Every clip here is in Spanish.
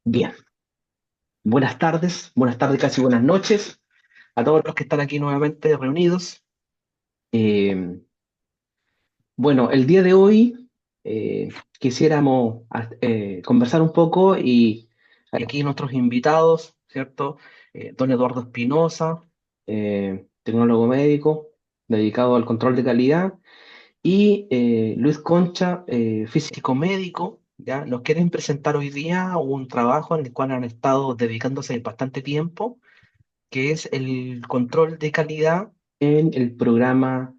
Bien, buenas tardes, casi buenas noches a todos los que están aquí nuevamente reunidos. Eh, bueno, el día de hoy quisiéramos conversar un poco y aquí nuestros invitados, ¿cierto? Don Eduardo Espinosa, tecnólogo médico dedicado al control de calidad, y Luis Concha, físico médico. ¿Ya? Nos quieren presentar hoy día un trabajo en el cual han estado dedicándose bastante tiempo, que es el control de calidad en el programa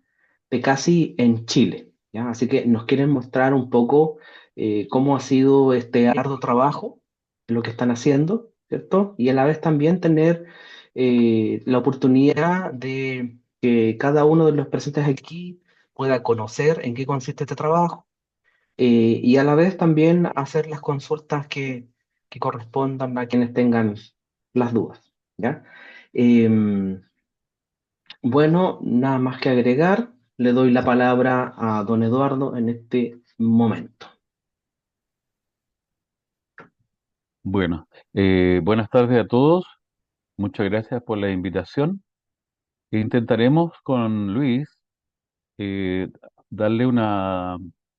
PECASI en Chile, ¿ya? Así que nos quieren mostrar un poco cómo ha sido este arduo trabajo, lo que están haciendo, ¿cierto? Y a la vez también tener la oportunidad de que cada uno de los presentes aquí pueda conocer en qué consiste este trabajo, y a la vez también hacer las consultas que correspondan a quienes tengan las dudas, ¿ya? Em, bueno, nada más que agregar, le doy la palabra a don Eduardo en este momento. Bueno, buenas tardes a todos. Muchas gracias por la invitación. Intentaremos con Luis eh, darle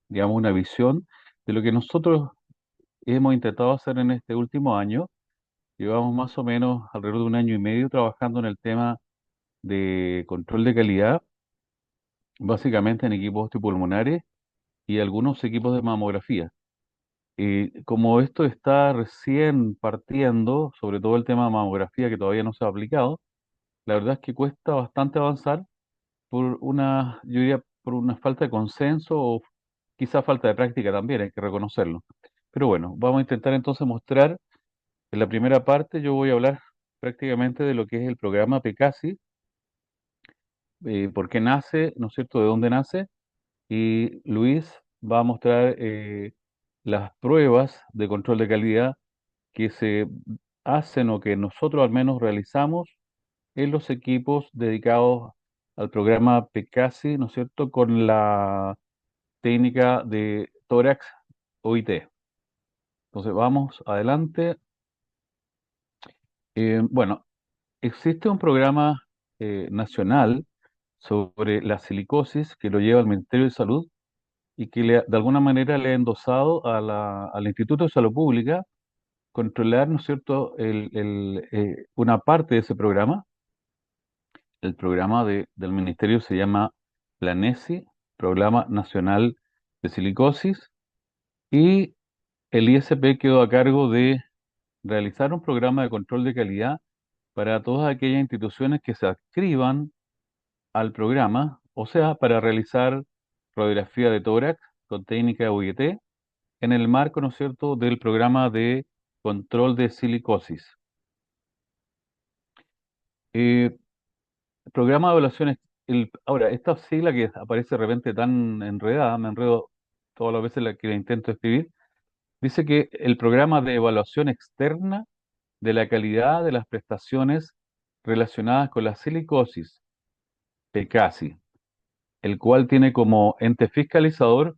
digamos, una visión de lo que nosotros hemos intentado hacer en este último año. Llevamos más o menos alrededor de un año y medio trabajando en el tema de control de calidad, básicamente en equipos pulmonares y algunos equipos de mamografía. Como esto está recién partiendo, sobre todo el tema de mamografía que todavía no se ha aplicado, la verdad es que cuesta bastante avanzar por yo diría, por una falta de consenso o quizá falta de práctica también, hay que reconocerlo. Pero bueno, vamos a intentar entonces mostrar, en la primera parte yo voy a hablar prácticamente de lo que es el programa PECASI, por qué nace, ¿no es cierto?, de dónde nace, y Luis va a mostrar las pruebas de control de calidad que se hacen o que nosotros al menos realizamos en los equipos dedicados al programa PECASI, ¿no es cierto?, con la técnica de tórax OIT. Entonces, vamos adelante. Bueno, existe un programa nacional sobre la silicosis que lo lleva el Ministerio de Salud y que de alguna manera le ha endosado al Instituto de Salud Pública controlar, ¿no es cierto?, una parte de ese programa. El programa del ministerio se llama Planesi, Programa Nacional de Silicosis, y el ISP quedó a cargo de realizar un programa de control de calidad para todas aquellas instituciones que se adscriban al programa, o sea, para realizar radiografía de tórax con técnica UIT en el marco, ¿no es cierto?, del programa de control de silicosis. Eh, Programa de evaluación, ahora, esta sigla que aparece de repente tan enredada, me enredo todas las veces que la intento escribir, dice que el programa de evaluación externa de la calidad de las prestaciones relacionadas con la silicosis, PECASI, el cual tiene como ente fiscalizador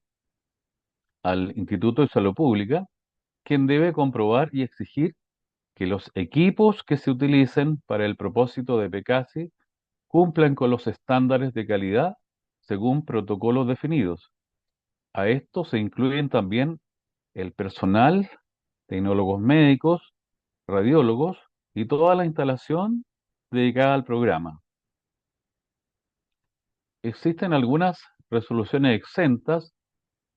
al Instituto de Salud Pública, quien debe comprobar y exigir que los equipos que se utilicen para el propósito de PECASI cumplan con los estándares de calidad según protocolos definidos. A esto se incluyen también el personal, tecnólogos médicos, radiólogos y toda la instalación dedicada al programa. Existen algunas resoluciones exentas.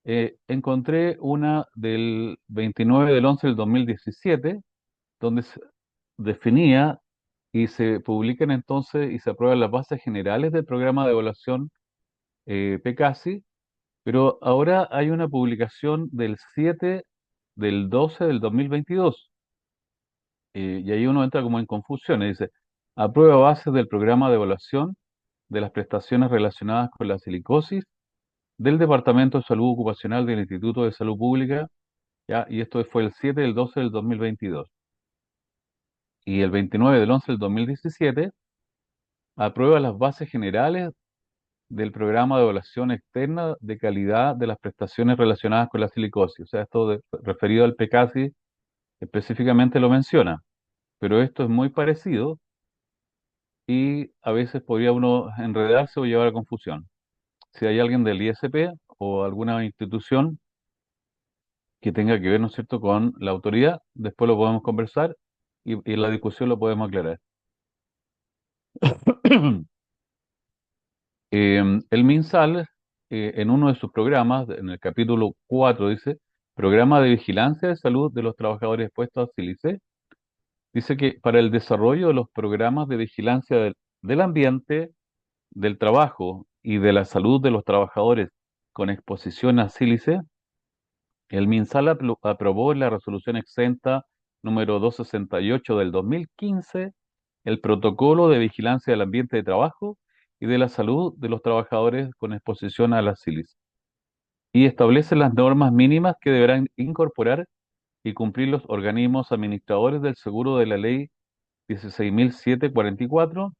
Encontré una del 29 del 11 del 2017, donde se definía y se publican entonces y se aprueban las bases generales del programa de evaluación PECASI. Pero ahora hay una publicación del 7 del 12 del 2022, y ahí uno entra como en confusión y dice, aprueba bases del programa de evaluación de las prestaciones relacionadas con la silicosis del Departamento de Salud Ocupacional del Instituto de Salud Pública, ¿ya? Y esto fue el 7 del 12 del 2022. Y el 29 del 11 del 2017 aprueba las bases generales del programa de evaluación externa de calidad de las prestaciones relacionadas con la silicosis, o sea, referido al PECASI específicamente lo menciona, pero esto es muy parecido y a veces podría uno enredarse o llevar a confusión. Si hay alguien del ISP o alguna institución que tenga que ver, ¿no es cierto?, con la autoridad, después lo podemos conversar y en la discusión lo podemos aclarar. El MinSal, en uno de sus programas, en el capítulo 4 dice, Programa de Vigilancia de Salud de los Trabajadores Expuestos a sílice, dice que para el desarrollo de los programas de vigilancia del ambiente, del trabajo y de la salud de los trabajadores con exposición a sílice, el MinSal aprobó en la resolución exenta número 268 del 2015 el protocolo de vigilancia del ambiente de trabajo y de la salud de los trabajadores con exposición a la sílice y establece las normas mínimas que deberán incorporar y cumplir los organismos administradores del seguro de la ley 16.744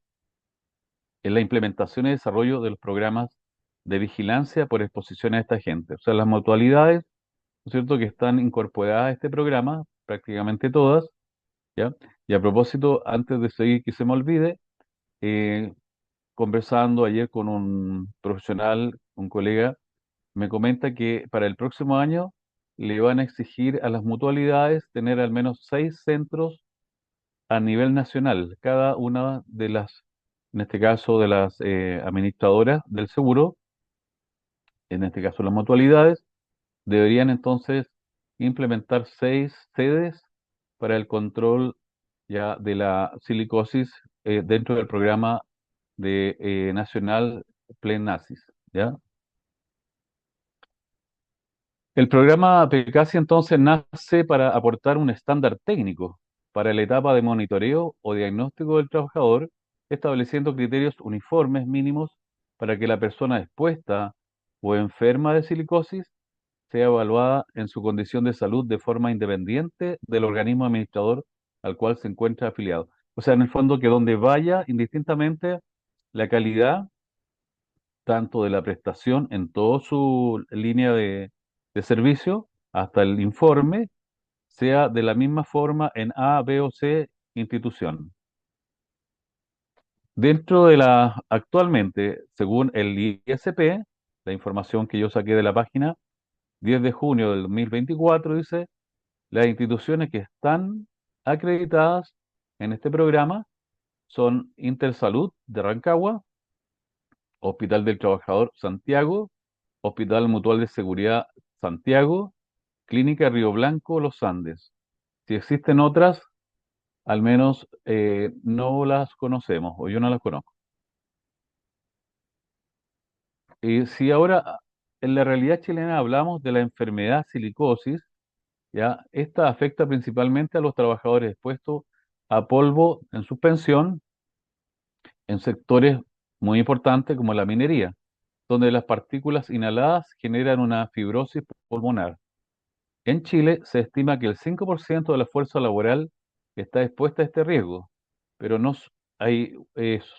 en la implementación y desarrollo de los programas de vigilancia por exposición a esta gente. O sea, las mutualidades, ¿no es cierto?, que están incorporadas a este programa, prácticamente todas, ¿ya? Y a propósito, antes de seguir, que se me olvide, eh, conversando ayer con un profesional, un colega, me comenta que para el próximo año le van a exigir a las mutualidades tener al menos 6 centros a nivel nacional. Cada una de las, en este caso, de las administradoras del seguro, en este caso las mutualidades, deberían entonces implementar 6 sedes para el control ya de la silicosis dentro del programa de nacional Plenasis, ¿ya? El programa PECASI entonces nace para aportar un estándar técnico para la etapa de monitoreo o diagnóstico del trabajador, estableciendo criterios uniformes mínimos para que la persona expuesta o enferma de silicosis sea evaluada en su condición de salud de forma independiente del organismo administrador al cual se encuentra afiliado. O sea, en el fondo que donde vaya, indistintamente, la calidad tanto de la prestación en toda su línea de servicio hasta el informe sea de la misma forma en A, B o C institución. Dentro de actualmente, según el ISP, la información que yo saqué de la página, 10 de junio del 2024 dice, las instituciones que están acreditadas en este programa son Intersalud de Rancagua, Hospital del Trabajador Santiago, Hospital Mutual de Seguridad Santiago, Clínica Río Blanco, Los Andes. Si existen otras, al menos no las conocemos o yo no las conozco. Y si ahora en la realidad chilena hablamos de la enfermedad silicosis, ya esta afecta principalmente a los trabajadores expuestos a polvo en suspensión en sectores muy importantes como la minería, donde las partículas inhaladas generan una fibrosis pulmonar. En Chile se estima que el 5% de la fuerza laboral está expuesta a este riesgo, pero no s- hay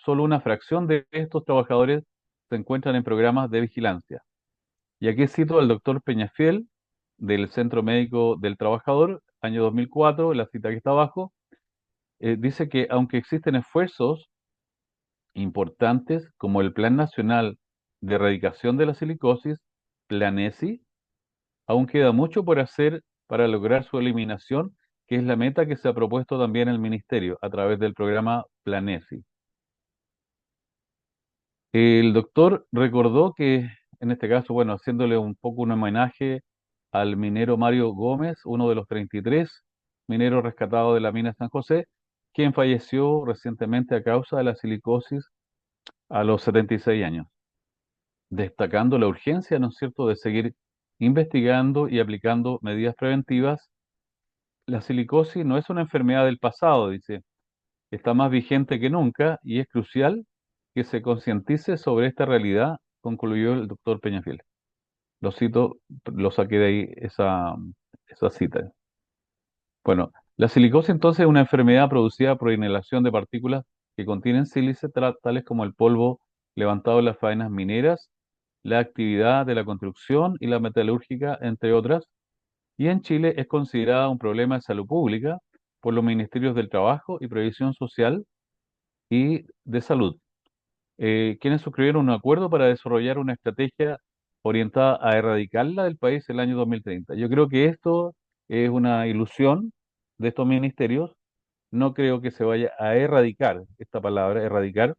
solo una fracción de estos trabajadores se encuentran en programas de vigilancia. Y aquí cito al doctor Peñafiel del Centro Médico del Trabajador, año 2004, la cita que está abajo, dice que aunque existen esfuerzos importantes como el Plan Nacional de Erradicación de la Silicosis, PLANESI, aún queda mucho por hacer para lograr su eliminación, que es la meta que se ha propuesto también el Ministerio a través del programa Planesi. El doctor recordó que, en este caso, bueno, haciéndole un poco un homenaje al minero Mario Gómez, uno de los 33 mineros rescatados de la mina San José, quien falleció recientemente a causa de la silicosis a los 76 años, destacando la urgencia, ¿no es cierto?, de seguir investigando y aplicando medidas preventivas. La silicosis no es una enfermedad del pasado, dice, está más vigente que nunca y es crucial que se concientice sobre esta realidad, concluyó el doctor Peñafiel. Lo cito, lo saqué de ahí esa cita. Bueno, la silicosis entonces es una enfermedad producida por inhalación de partículas que contienen sílice, tales como el polvo levantado en las faenas mineras, la actividad de la construcción y la metalúrgica, entre otras, y en Chile es considerada un problema de salud pública por los ministerios del Trabajo y Previsión Social y de Salud, quienes suscribieron un acuerdo para desarrollar una estrategia orientada a erradicarla del país el año 2030. Yo creo que esto es una ilusión de estos ministerios. No creo que se vaya a erradicar esta palabra, erradicar.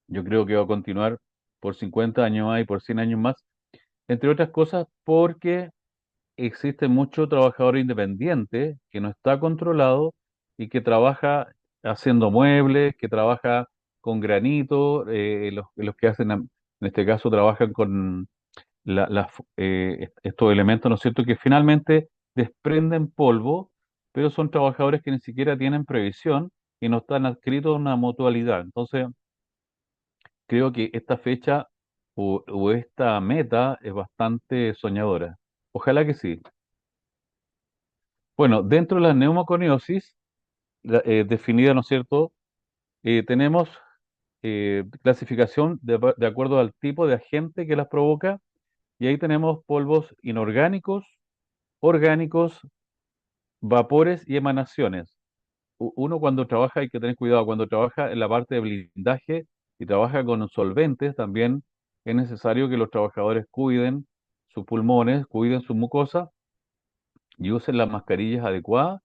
Yo creo que va a continuar por 50 años más y por 100 años más, entre otras cosas porque existe mucho trabajador independiente que no está controlado y que trabaja haciendo muebles, que trabaja con granito, los que hacen, en este caso, trabajan con estos elementos, ¿no es cierto?, que finalmente desprenden polvo, pero son trabajadores que ni siquiera tienen previsión y no están adscritos a una mutualidad. Entonces, creo que esta fecha o esta meta es bastante soñadora. Ojalá que sí. Bueno, dentro de la neumoconiosis, definida, ¿no es cierto? Tenemos clasificación de acuerdo al tipo de agente que las provoca, y ahí tenemos polvos inorgánicos, orgánicos, vapores y emanaciones. Uno cuando trabaja, hay que tener cuidado, cuando trabaja en la parte de blindaje y trabaja con solventes, también es necesario que los trabajadores cuiden sus pulmones, cuiden su mucosa y usen las mascarillas adecuadas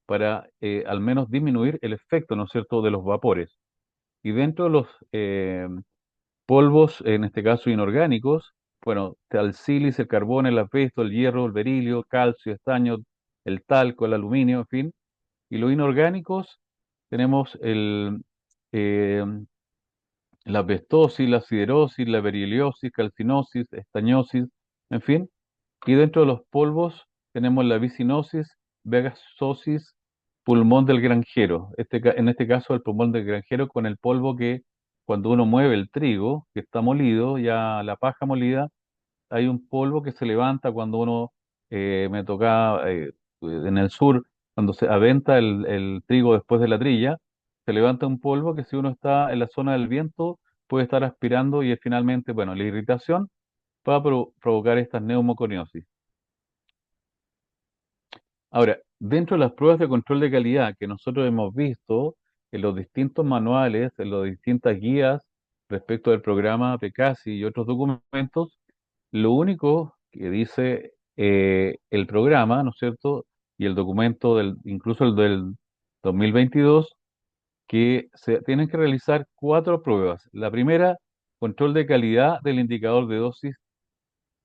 para al menos disminuir el efecto, ¿no es cierto?, de los vapores. Y dentro de los polvos, en este caso inorgánicos, bueno, está el sílice, el carbón, el asbesto, el hierro, el berilio, calcio, estaño, el talco, el aluminio, en fin. Y los inorgánicos tenemos eh, la asbestosis, la siderosis, la beriliosis, calcinosis, estañosis, en fin. Y dentro de los polvos tenemos la vicinosis, vegasosis, pulmón del granjero. En este caso, el pulmón del granjero con el polvo que cuando uno mueve el trigo, que está molido, ya la paja molida, hay un polvo que se levanta cuando uno, me toca en el sur, cuando se aventa el trigo después de la trilla, se levanta un polvo que si uno está en la zona del viento puede estar aspirando y es finalmente, bueno, la irritación va a provocar estas neumoconiosis. Ahora, dentro de las pruebas de control de calidad que nosotros hemos visto en los distintos manuales, en las distintas guías respecto del programa PECASI y otros documentos, lo único que dice el programa, ¿no es cierto? Y el documento incluso el del 2022, que se tienen que realizar cuatro pruebas. La primera, control de calidad del indicador de dosis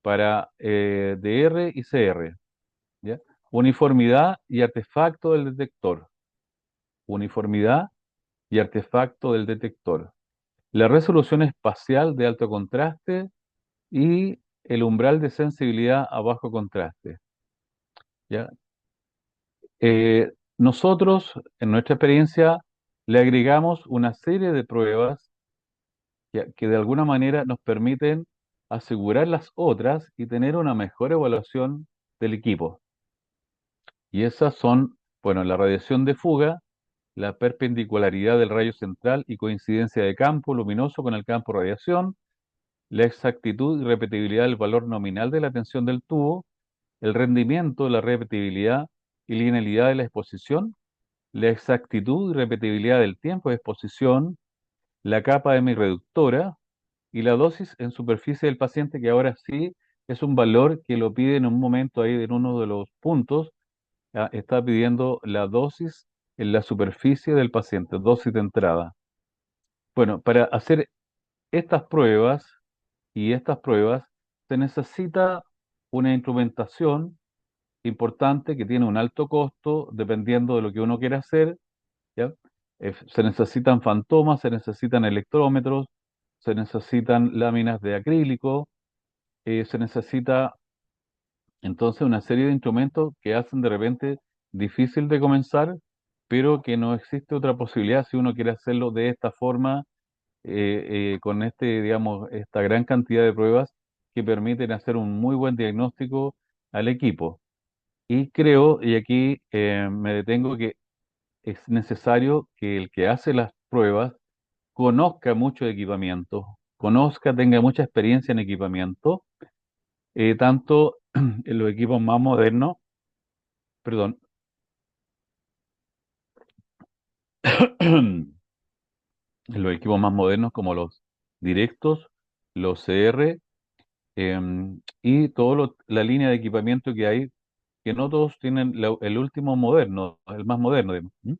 para DR y CR, ¿ya? Uniformidad y artefacto del detector. Uniformidad y artefacto del detector. La resolución espacial de alto contraste y el umbral de sensibilidad a bajo contraste. ¿Ya? Nosotros, en nuestra experiencia, le agregamos una serie de pruebas que de alguna manera nos permiten asegurar las otras y tener una mejor evaluación del equipo. Y esas son, bueno, la radiación de fuga, la perpendicularidad del rayo central y coincidencia de campo luminoso con el campo radiación, la exactitud y repetibilidad del valor nominal de la tensión del tubo, el rendimiento, la repetibilidad y linealidad de la exposición, la exactitud y repetibilidad del tiempo de exposición, la capa hemireductora y la dosis en superficie del paciente, que ahora sí es un valor que lo pide en un momento ahí en uno de los puntos, está pidiendo la dosis en la superficie del paciente, dosis de entrada. Bueno, para hacer estas pruebas estas pruebas se necesita una instrumentación importante que tiene un alto costo dependiendo de lo que uno quiera hacer, ¿ya? Se necesitan fantomas, se necesitan electrómetros, se necesitan láminas de acrílico, se necesita entonces una serie de instrumentos que hacen de repente difícil de comenzar, pero que no existe otra posibilidad si uno quiere hacerlo de esta forma, con digamos, esta gran cantidad de pruebas que permiten hacer un muy buen diagnóstico al equipo. Y creo, y aquí me detengo, que es necesario que el que hace las pruebas conozca mucho de equipamiento, conozca, tenga mucha experiencia en equipamiento, tanto en los equipos más modernos perdón, los equipos más modernos como los directos, los CR, y toda la línea de equipamiento que hay, que no todos tienen el último moderno, el más moderno, digamos. ¿Mm?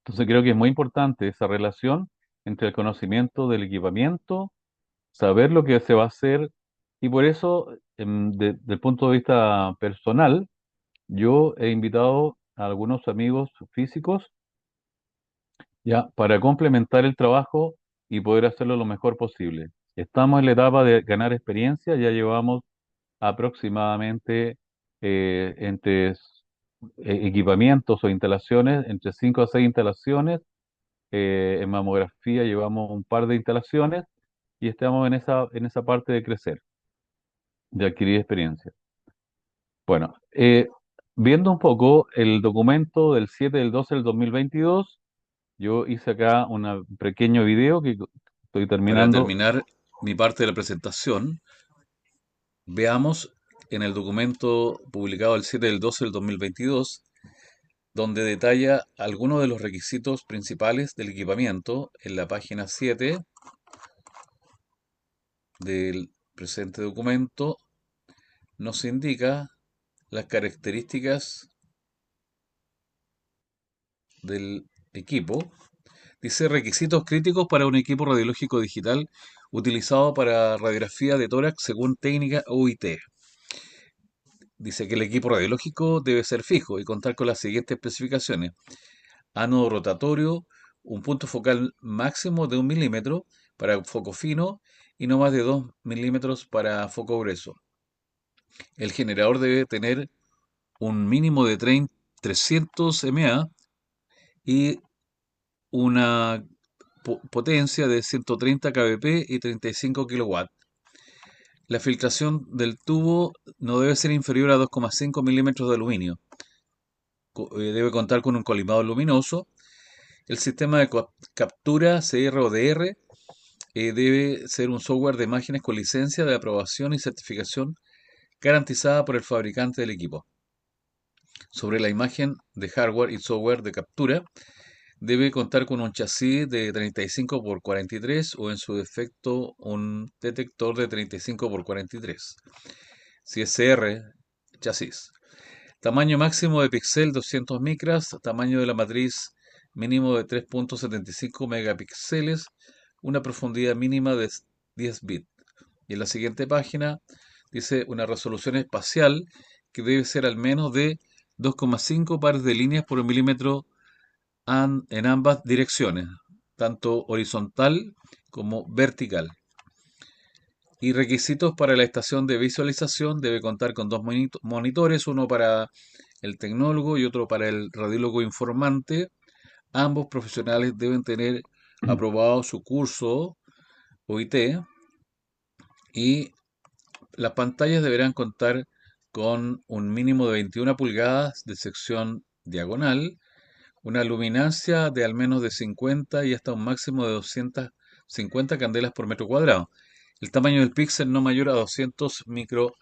Entonces creo que es muy importante esa relación entre el conocimiento del equipamiento, saber lo que se va a hacer, y por eso, desde el punto de vista personal, yo he invitado a algunos amigos físicos ya para complementar el trabajo y poder hacerlo lo mejor posible. Estamos en la etapa de ganar experiencia, ya llevamos aproximadamente entre equipamientos o instalaciones, entre 5 a 6 instalaciones. En mamografía llevamos un par de instalaciones y estamos en esa parte de crecer, de adquirir experiencia. Bueno, viendo un poco el documento del 7 del 12 del 2022, yo hice acá un pequeño video que estoy Para terminando. terminar mi parte de la presentación, veamos en el documento publicado el 7 del 12 del 2022, donde detalla algunos de los requisitos principales del equipamiento. En la página 7 del presente documento nos indica las características del equipo. Dice requisitos críticos para un equipo radiológico digital utilizado para radiografía de tórax según técnica UIT. Dice que el equipo radiológico debe ser fijo y contar con las siguientes especificaciones: ánodo rotatorio, un punto focal máximo de 1 milímetro para foco fino y no más de 2 milímetros para foco grueso. El generador debe tener un mínimo de 300 mA y una potencia de 130 kbp y 35 kW. La filtración del tubo no debe ser inferior a 2,5 milímetros de aluminio. Debe contar con un colimado luminoso. El sistema de captura CR o DR debe ser un software de imágenes con licencia de aprobación y certificación garantizada por el fabricante del equipo. Sobre la imagen de hardware y software de captura, debe contar con un chasis de 35 por 43 o en su defecto un detector de 35 por 43. Si es CR, chasis. Tamaño máximo de píxel 200 micras, tamaño de la matriz mínimo de 3,75 megapíxeles, una profundidad mínima de 10 bits. Y en la siguiente página dice una resolución espacial que debe ser al menos de 2,5 pares de líneas por milímetro en ambas direcciones, tanto horizontal como vertical. Y requisitos para la estación de visualización: debe contar con dos monitores, uno para el tecnólogo y otro para el radiólogo informante. Ambos profesionales deben tener aprobado su curso OIT y las pantallas deberán contar con un mínimo de 21 pulgadas de sección diagonal, una luminancia de al menos de 50 y hasta un máximo de 250 candelas por metro cuadrado. El tamaño del píxel no mayor a 200 micro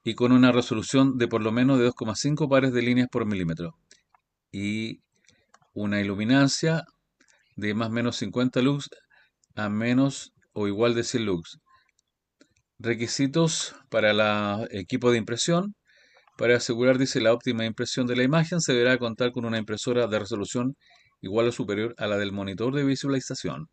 y con una resolución de por lo menos de 2,5 pares de líneas por milímetro. Y una iluminancia de más o menos 50 lux a menos o igual de 100 lux. Requisitos para el equipo de impresión. Para asegurar, dice, la óptima impresión de la imagen, se deberá contar con una impresora de resolución igual o superior a la del monitor de visualización.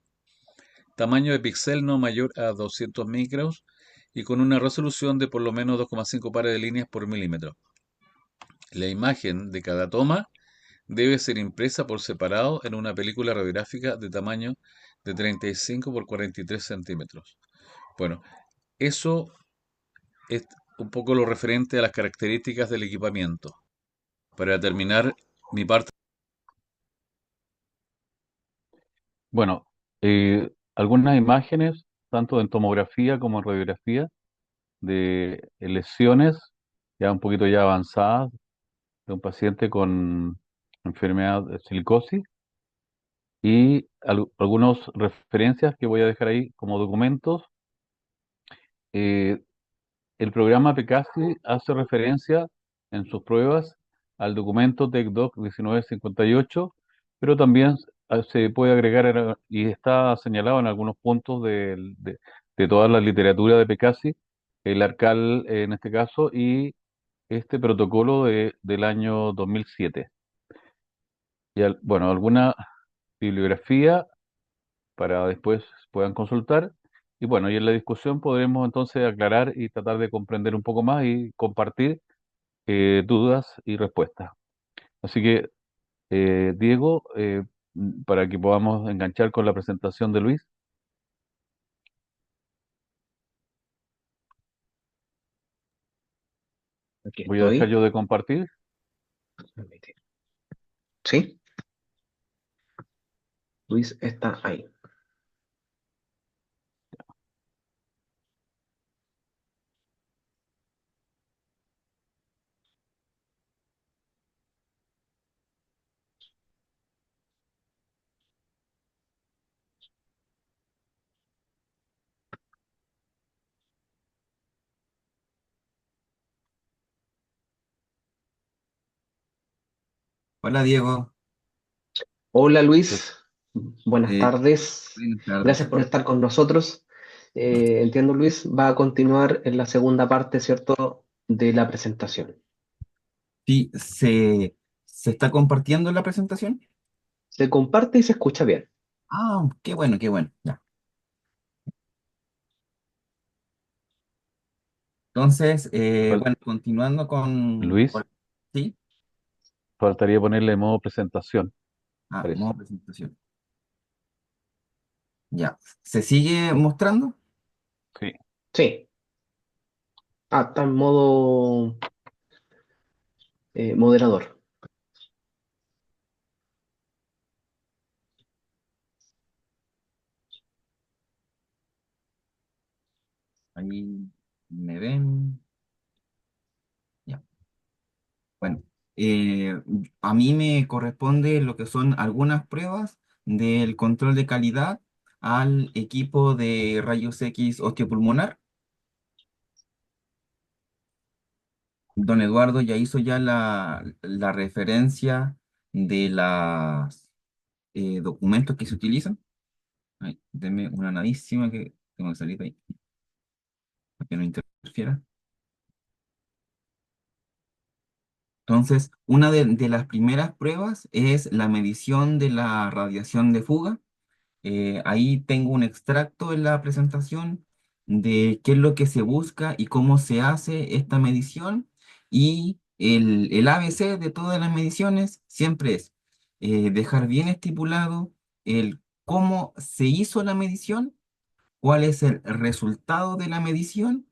Tamaño de píxel no mayor a 200 micros y con una resolución de por lo menos 2,5 pares de líneas por milímetro. La imagen de cada toma debe ser impresa por separado en una película radiográfica de tamaño de 35 por 43 centímetros. Bueno, eso es un poco lo referente a las características del equipamiento. Para terminar mi parte. Bueno, algunas imágenes, tanto en tomografía como en radiografía, de lesiones ya un poquito ya avanzadas de un paciente con enfermedad de silicosis, y algunas referencias que voy a dejar ahí como documentos. Eh, el programa PECASI hace referencia en sus pruebas al documento TecDoc 1958, pero también se puede agregar, y está señalado en algunos puntos de toda la literatura de Pecasi, el ARCAL en este caso, y este protocolo del año 2007. Y bueno, alguna bibliografía para después puedan consultar. Y bueno, y en la discusión podremos entonces aclarar y tratar de comprender un poco más y compartir dudas y respuestas. Así que, Diego, para que podamos enganchar con la presentación de Luis, Aquí voy a dejar estoy. yo de compartir. ¿Sí? Luis está ahí. Hola Diego. Hola Yo- Luis, buenas Eh, tardes. Buenas Gracias tardes. por estar con nosotros. Entiendo, Luis, va a continuar en la segunda parte, ¿cierto?, de la presentación. Sí, ¿se está compartiendo la presentación? Se comparte y se escucha bien. Ah, qué bueno, qué bueno. Ya. Entonces, fal- bueno, continuando Luis, sí, faltaría ponerle modo presentación, parece. modo presentación. Ya. ¿Se sigue mostrando? Sí, Sí. Ah, está en modo moderador. Ahí me ven. Ya. Bueno, a mí me corresponde lo que son algunas pruebas del control de calidad al equipo de rayos X osteopulmonar. Don Eduardo ya hizo ya la referencia de los documentos que se utilizan. Ay, deme una nadísima que tengo que salir de ahí para que no interfiera. Entonces, una de las primeras pruebas es la medición de la radiación de fuga. Ahí tengo un extracto en la presentación de qué es lo que se busca y cómo se hace esta medición. Y el ABC de todas las mediciones siempre es dejar bien estipulado el cómo se hizo la medición, cuál es el resultado de la medición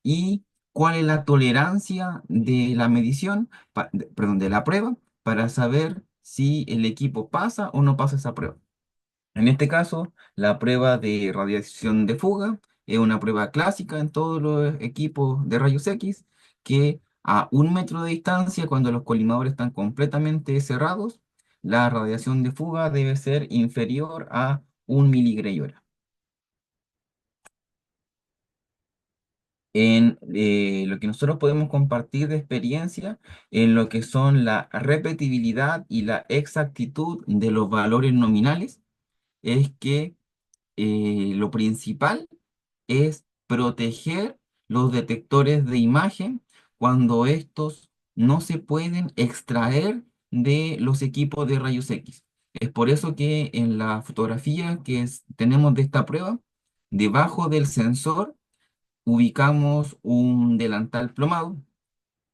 y cuál es la tolerancia de la medición, perdón, de la prueba, para saber si el equipo pasa o no pasa esa prueba. En este caso, la prueba de radiación de fuga es una prueba clásica en todos los equipos de rayos X, que a 1 metro de distancia, cuando los colimadores están completamente cerrados, la radiación de fuga debe ser inferior a 1 mg/hora. En lo que nosotros podemos compartir de experiencia, en lo que son la repetibilidad y la exactitud de los valores nominales, es que lo principal es proteger los detectores de imagen cuando estos no se pueden extraer de los equipos de rayos X. Es por eso que en la fotografía tenemos de esta prueba, debajo del sensor ubicamos un delantal plomado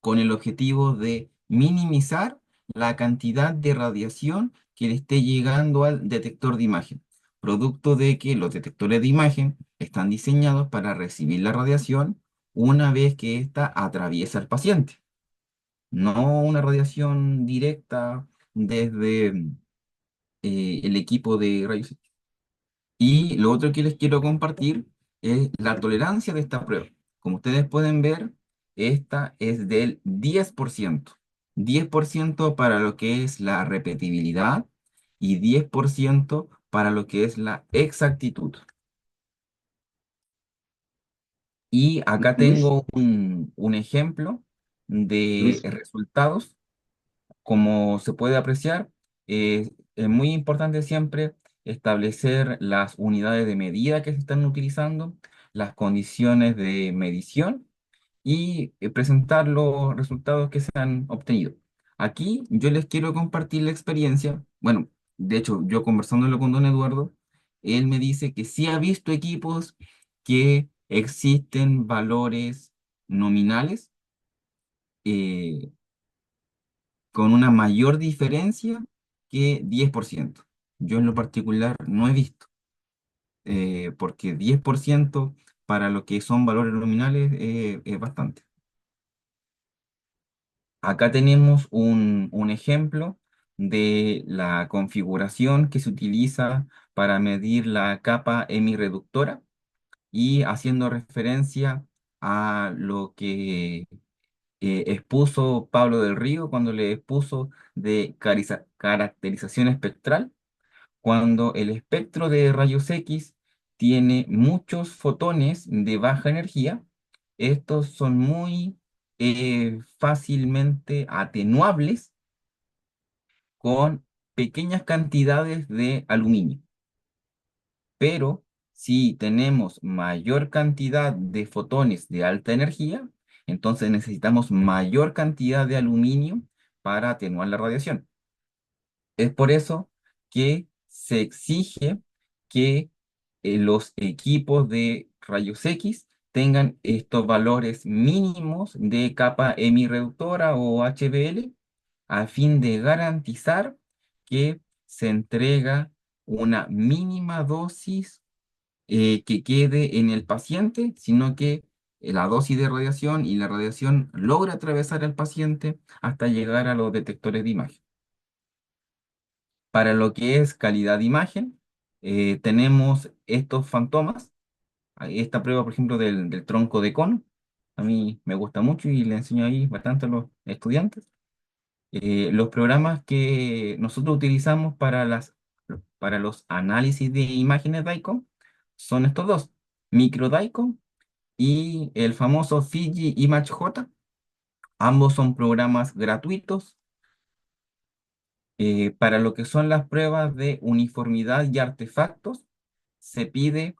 con el objetivo de minimizar la cantidad de radiación que le esté llegando al detector de imagen, producto de que los detectores de imagen están diseñados para recibir la radiación una vez que ésta atraviesa al paciente, no una radiación directa desde el equipo de rayos X. Y lo otro que les quiero compartir es la tolerancia de esta prueba. Como ustedes pueden ver, esta es del 10%. 10% para lo que es la repetibilidad y 10% para lo que es la exactitud. Y acá Luis, tengo un ejemplo de Luis, resultados. como se puede apreciar, es muy importante siempre establecer las unidades de medida que se están utilizando, las condiciones de medición y presentar los resultados que se han obtenido. Aquí yo les quiero compartir la experiencia. Bueno, de hecho, yo conversándolo con don Eduardo, él me dice que sí ha visto equipos que existen valores nominales eh, con una mayor diferencia que 10%. Yo en lo particular no he visto, porque 10% para lo que son valores nominales es bastante. Acá tenemos un ejemplo de la configuración que se utiliza para medir la capa hemirreductora y haciendo referencia a lo que expuso Pablo del Río cuando le expuso de caracterización espectral, cuando el espectro de rayos X tiene muchos fotones de baja energía. Estos son muy fácilmente atenuables con pequeñas cantidades de aluminio. Pero si tenemos mayor cantidad de fotones de alta energía, entonces necesitamos mayor cantidad de aluminio para atenuar la radiación. Es por eso que se exige que los equipos de rayos X tengan estos valores mínimos de capa hemirreductora o HBL a fin de garantizar que se entrega una mínima dosis que quede en el paciente, sino que la dosis de radiación y la radiación logra atravesar al paciente hasta llegar a los detectores de imagen. Para lo que es calidad de imagen, tenemos estos fantomas. Esta prueba, por ejemplo, del tronco de cono, a mí me gusta mucho y le enseño ahí bastante a los estudiantes. Los programas que nosotros utilizamos para los análisis de imágenes DICOM son estos dos, MicroDICOM y el famoso Fiji Image J. Ambos son programas gratuitos para lo que son las pruebas de uniformidad y artefactos. Se pide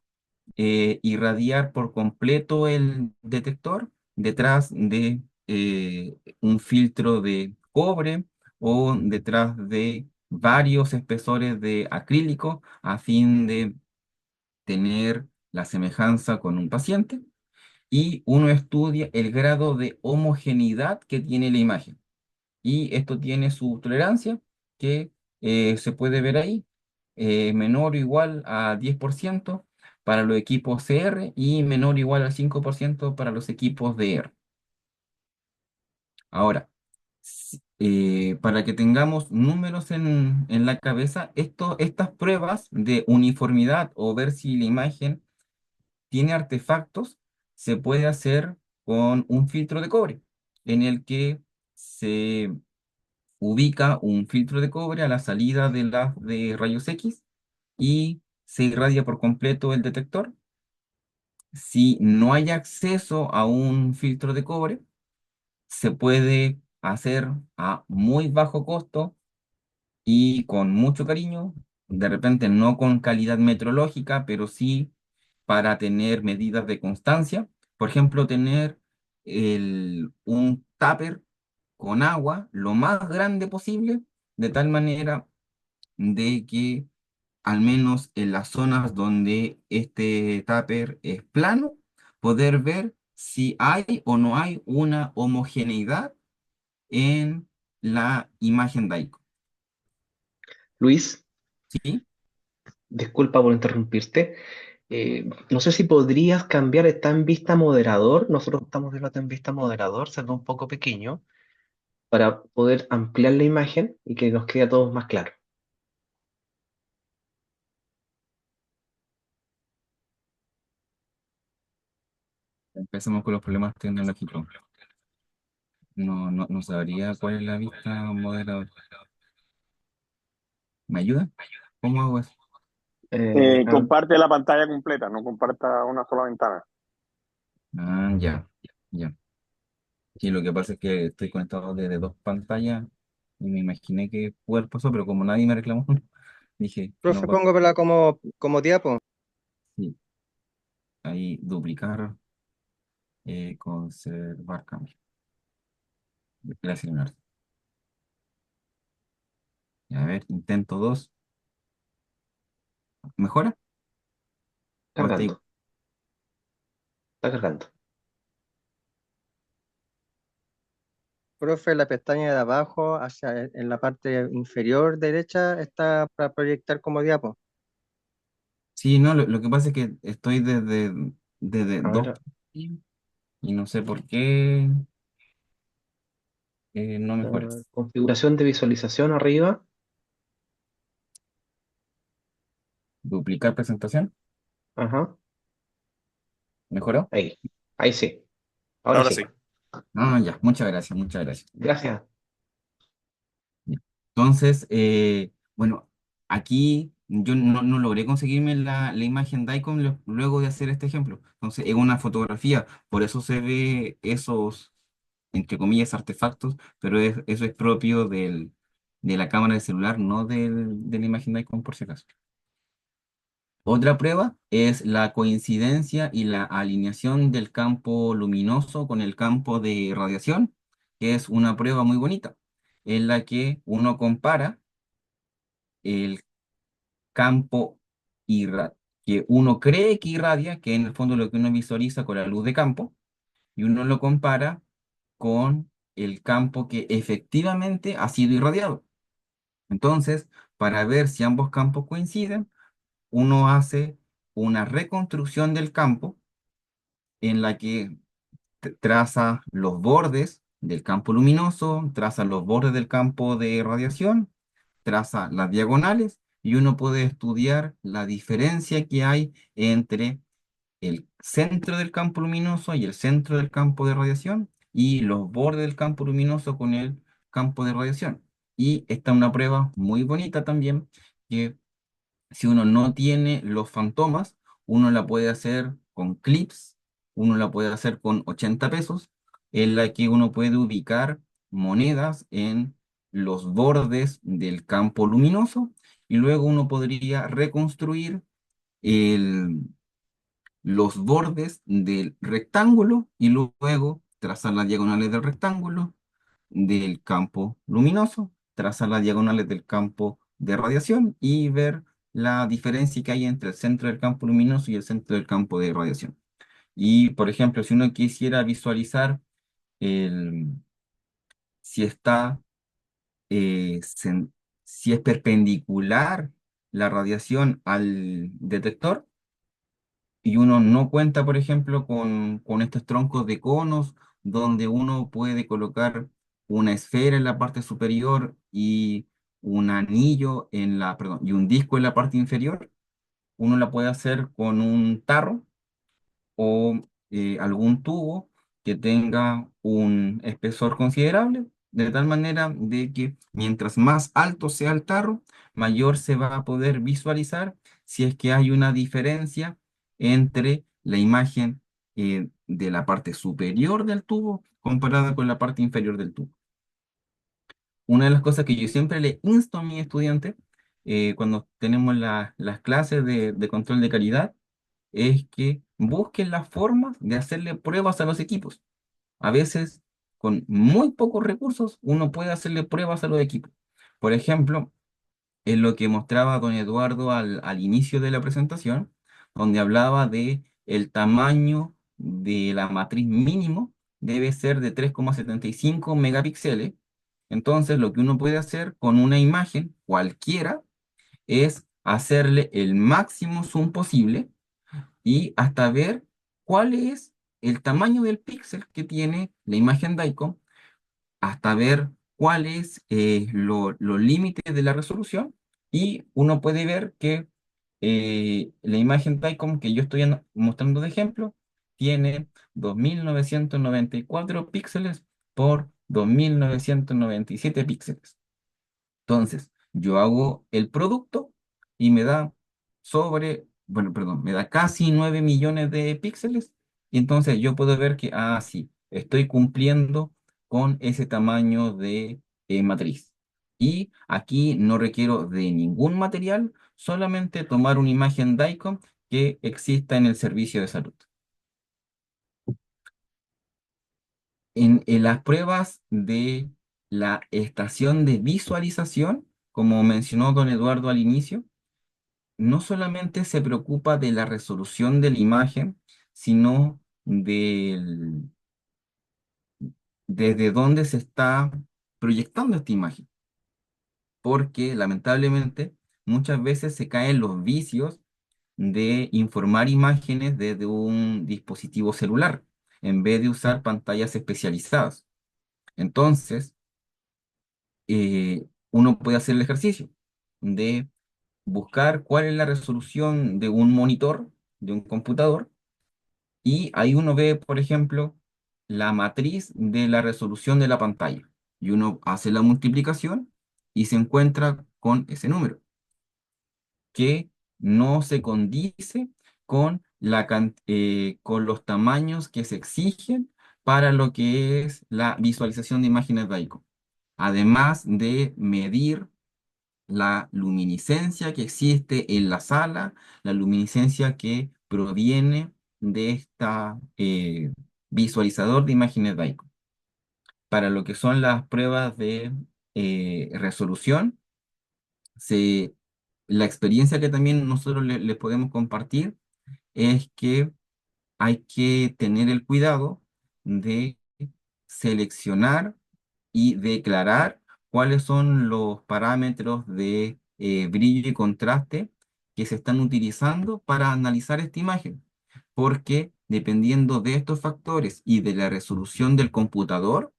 irradiar por completo el detector detrás de un filtro de cobre o detrás de varios espesores de acrílico a fin de tener la semejanza con un paciente y uno estudia el grado de homogeneidad que tiene la imagen. Y esto tiene su tolerancia, que se puede ver ahí, menor o igual a 10% para los equipos CR y menor o igual al 5% para los equipos DR. Ahora, para que tengamos números en la cabeza, estas pruebas de uniformidad o ver si la imagen tiene artefactos, se puede hacer con un filtro de cobre, en el que se ubica un filtro de cobre a la salida de rayos X y se irradia por completo el detector. Si no hay acceso a un filtro de cobre, se puede hacer a muy bajo costo y con mucho cariño, de repente no con calidad metrológica, pero sí para tener medidas de constancia. Por ejemplo, tener un tupper con agua lo más grande posible, de tal manera de que al menos en las zonas donde este tupper es plano, poder ver si hay o no hay una homogeneidad en la imagen DAICO. Luis, ¿Sí? disculpa por interrumpirte. No sé si podrías cambiar, está en vista moderador. Nosotros estamos viendo en vista moderador, se ve un poco pequeño, para poder ampliar la imagen y que nos quede a todos más claro. Empecemos con los problemas tecnológicos. No sabría cuál es la vista moderador. ¿Me ayuda? ¿Cómo hago eso? Ah, Comparte la pantalla completa, no comparta una sola ventana. Ah, ya, ya. Sí, lo que pasa es que estoy conectado desde dos pantallas y me imaginé que pudo haber pasado, pero como nadie me reclamó, dije que no Profe, pasó. póngamela como diapo. Sí, ahí duplicar, conservar cambio. Gracias, Leonardo. A ver, intento dos. ¿Mejora? ¿O está igual? Cargando, está cargando. Profe, la pestaña de abajo, en la parte inferior derecha, está para proyectar como diapo. Sí, no, lo que pasa es que estoy desde A dos ver, y no sé por qué no mejora. configuración de visualización arriba. Duplicar presentación. Ajá, ¿Mejoró? ahí, ahí sí, ahora Ahora sí. sí. Ah, ya, muchas gracias, muchas gracias. Gracias. Ya. Entonces, bueno, aquí yo no logré conseguirme la imagen de icon luego de hacer este ejemplo. Entonces, es una fotografía, por eso se ve esos, entre comillas, artefactos, pero eso es propio de la cámara del celular, no de la imagen de icon, por si acaso. Otra prueba es la coincidencia y la alineación del campo luminoso con el campo de radiación, que es una prueba muy bonita, en la que uno compara el campo que uno cree que irradia, que en el fondo lo que uno visualiza con la luz de campo, y uno lo compara con el campo que efectivamente ha sido irradiado. Entonces, para ver si ambos campos coinciden, uno hace una reconstrucción del campo en la que traza los bordes del campo luminoso, traza los bordes del campo de radiación, traza las diagonales y uno puede estudiar la diferencia que hay entre el centro del campo luminoso y el centro del campo de radiación y los bordes del campo luminoso con el campo de radiación. Y esta es una prueba muy bonita también que si uno no tiene los fantomas, uno la puede hacer con clips, uno la puede hacer con 80 pesos, en la que uno puede ubicar monedas en los bordes del campo luminoso y luego uno podría reconstruir el- los bordes del rectángulo y luego trazar las diagonales del rectángulo del campo luminoso, trazar las diagonales del campo de radiación y ver la diferencia que hay entre el centro del campo luminoso y el centro del campo de radiación. Y, por ejemplo, si uno quisiera visualizar el, si está, si es perpendicular la radiación al detector, y uno no cuenta, por ejemplo, con estos troncos de conos donde uno puede colocar una esfera en la parte superior y un anillo perdón, y un disco en la parte inferior, uno la puede hacer con un tarro o algún tubo que tenga un espesor considerable, de tal manera de que mientras más alto sea el tarro, mayor se va a poder visualizar si es que hay una diferencia entre la imagen de la parte superior del tubo comparada con la parte inferior del tubo. Una de las cosas que yo siempre le insto a mis estudiantes cuando tenemos las clases de control de calidad es que busquen las formas de hacerle pruebas a los equipos. A veces, con muy pocos recursos, uno puede hacerle pruebas a los equipos. Por ejemplo, en lo que mostraba don Eduardo al inicio de la presentación, donde hablaba de el tamaño de la matriz mínimo debe ser de 3,75 megapíxeles. Entonces, lo que uno puede hacer con una imagen cualquiera es hacerle el máximo zoom posible y hasta ver cuál es el tamaño del píxel que tiene la imagen DICOM, hasta ver cuáles los límites de la resolución y uno puede ver que la imagen DICOM que yo estoy mostrando de ejemplo tiene 2994 píxeles por 2997 píxeles. Entonces, yo hago el producto y me da bueno, perdón, me da casi 9 millones de píxeles. Y entonces yo puedo ver que, sí, estoy cumpliendo con ese tamaño de matriz. Y aquí no requiero de ningún material, solamente tomar una imagen DICOM que exista en el servicio de salud. En las pruebas de la estación de visualización, como mencionó don Eduardo al inicio, no solamente se preocupa de la resolución de la imagen, sino desde dónde se está proyectando esta imagen, porque lamentablemente muchas veces se caen los vicios de informar imágenes desde un dispositivo celular, en vez de usar pantallas especializadas. Entonces, uno puede hacer el ejercicio de buscar cuál es la resolución de un monitor, de un computador, y ahí uno ve, por ejemplo, la matriz de la resolución de la pantalla. Y uno hace la multiplicación y se encuentra con ese número, que no se condice con con los tamaños que se exigen para lo que es la visualización de imágenes de ICO. Además de medir la luminiscencia que existe en la sala, la luminiscencia que proviene de esta visualizador de imágenes DAICO. Para lo que son las pruebas de resolución, se, la experiencia que también nosotros les podemos compartir es que hay que tener el cuidado de seleccionar y declarar cuáles son los parámetros de brillo y contraste que se están utilizando para analizar esta imagen, porque dependiendo de estos factores y de la resolución del computador,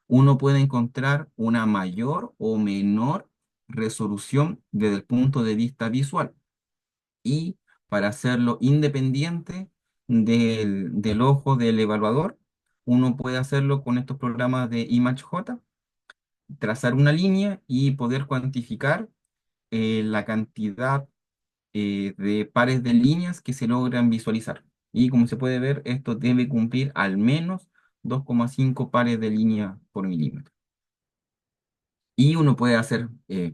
uno puede encontrar una mayor o menor resolución desde el punto de vista visual. Y para hacerlo independiente del ojo del evaluador, uno puede hacerlo con estos programas de ImageJ, trazar una línea y poder cuantificar la cantidad de pares de líneas que se logran visualizar. Y como se puede ver, esto debe cumplir al menos 2,5 pares de línea por milímetro. Y uno puede hacer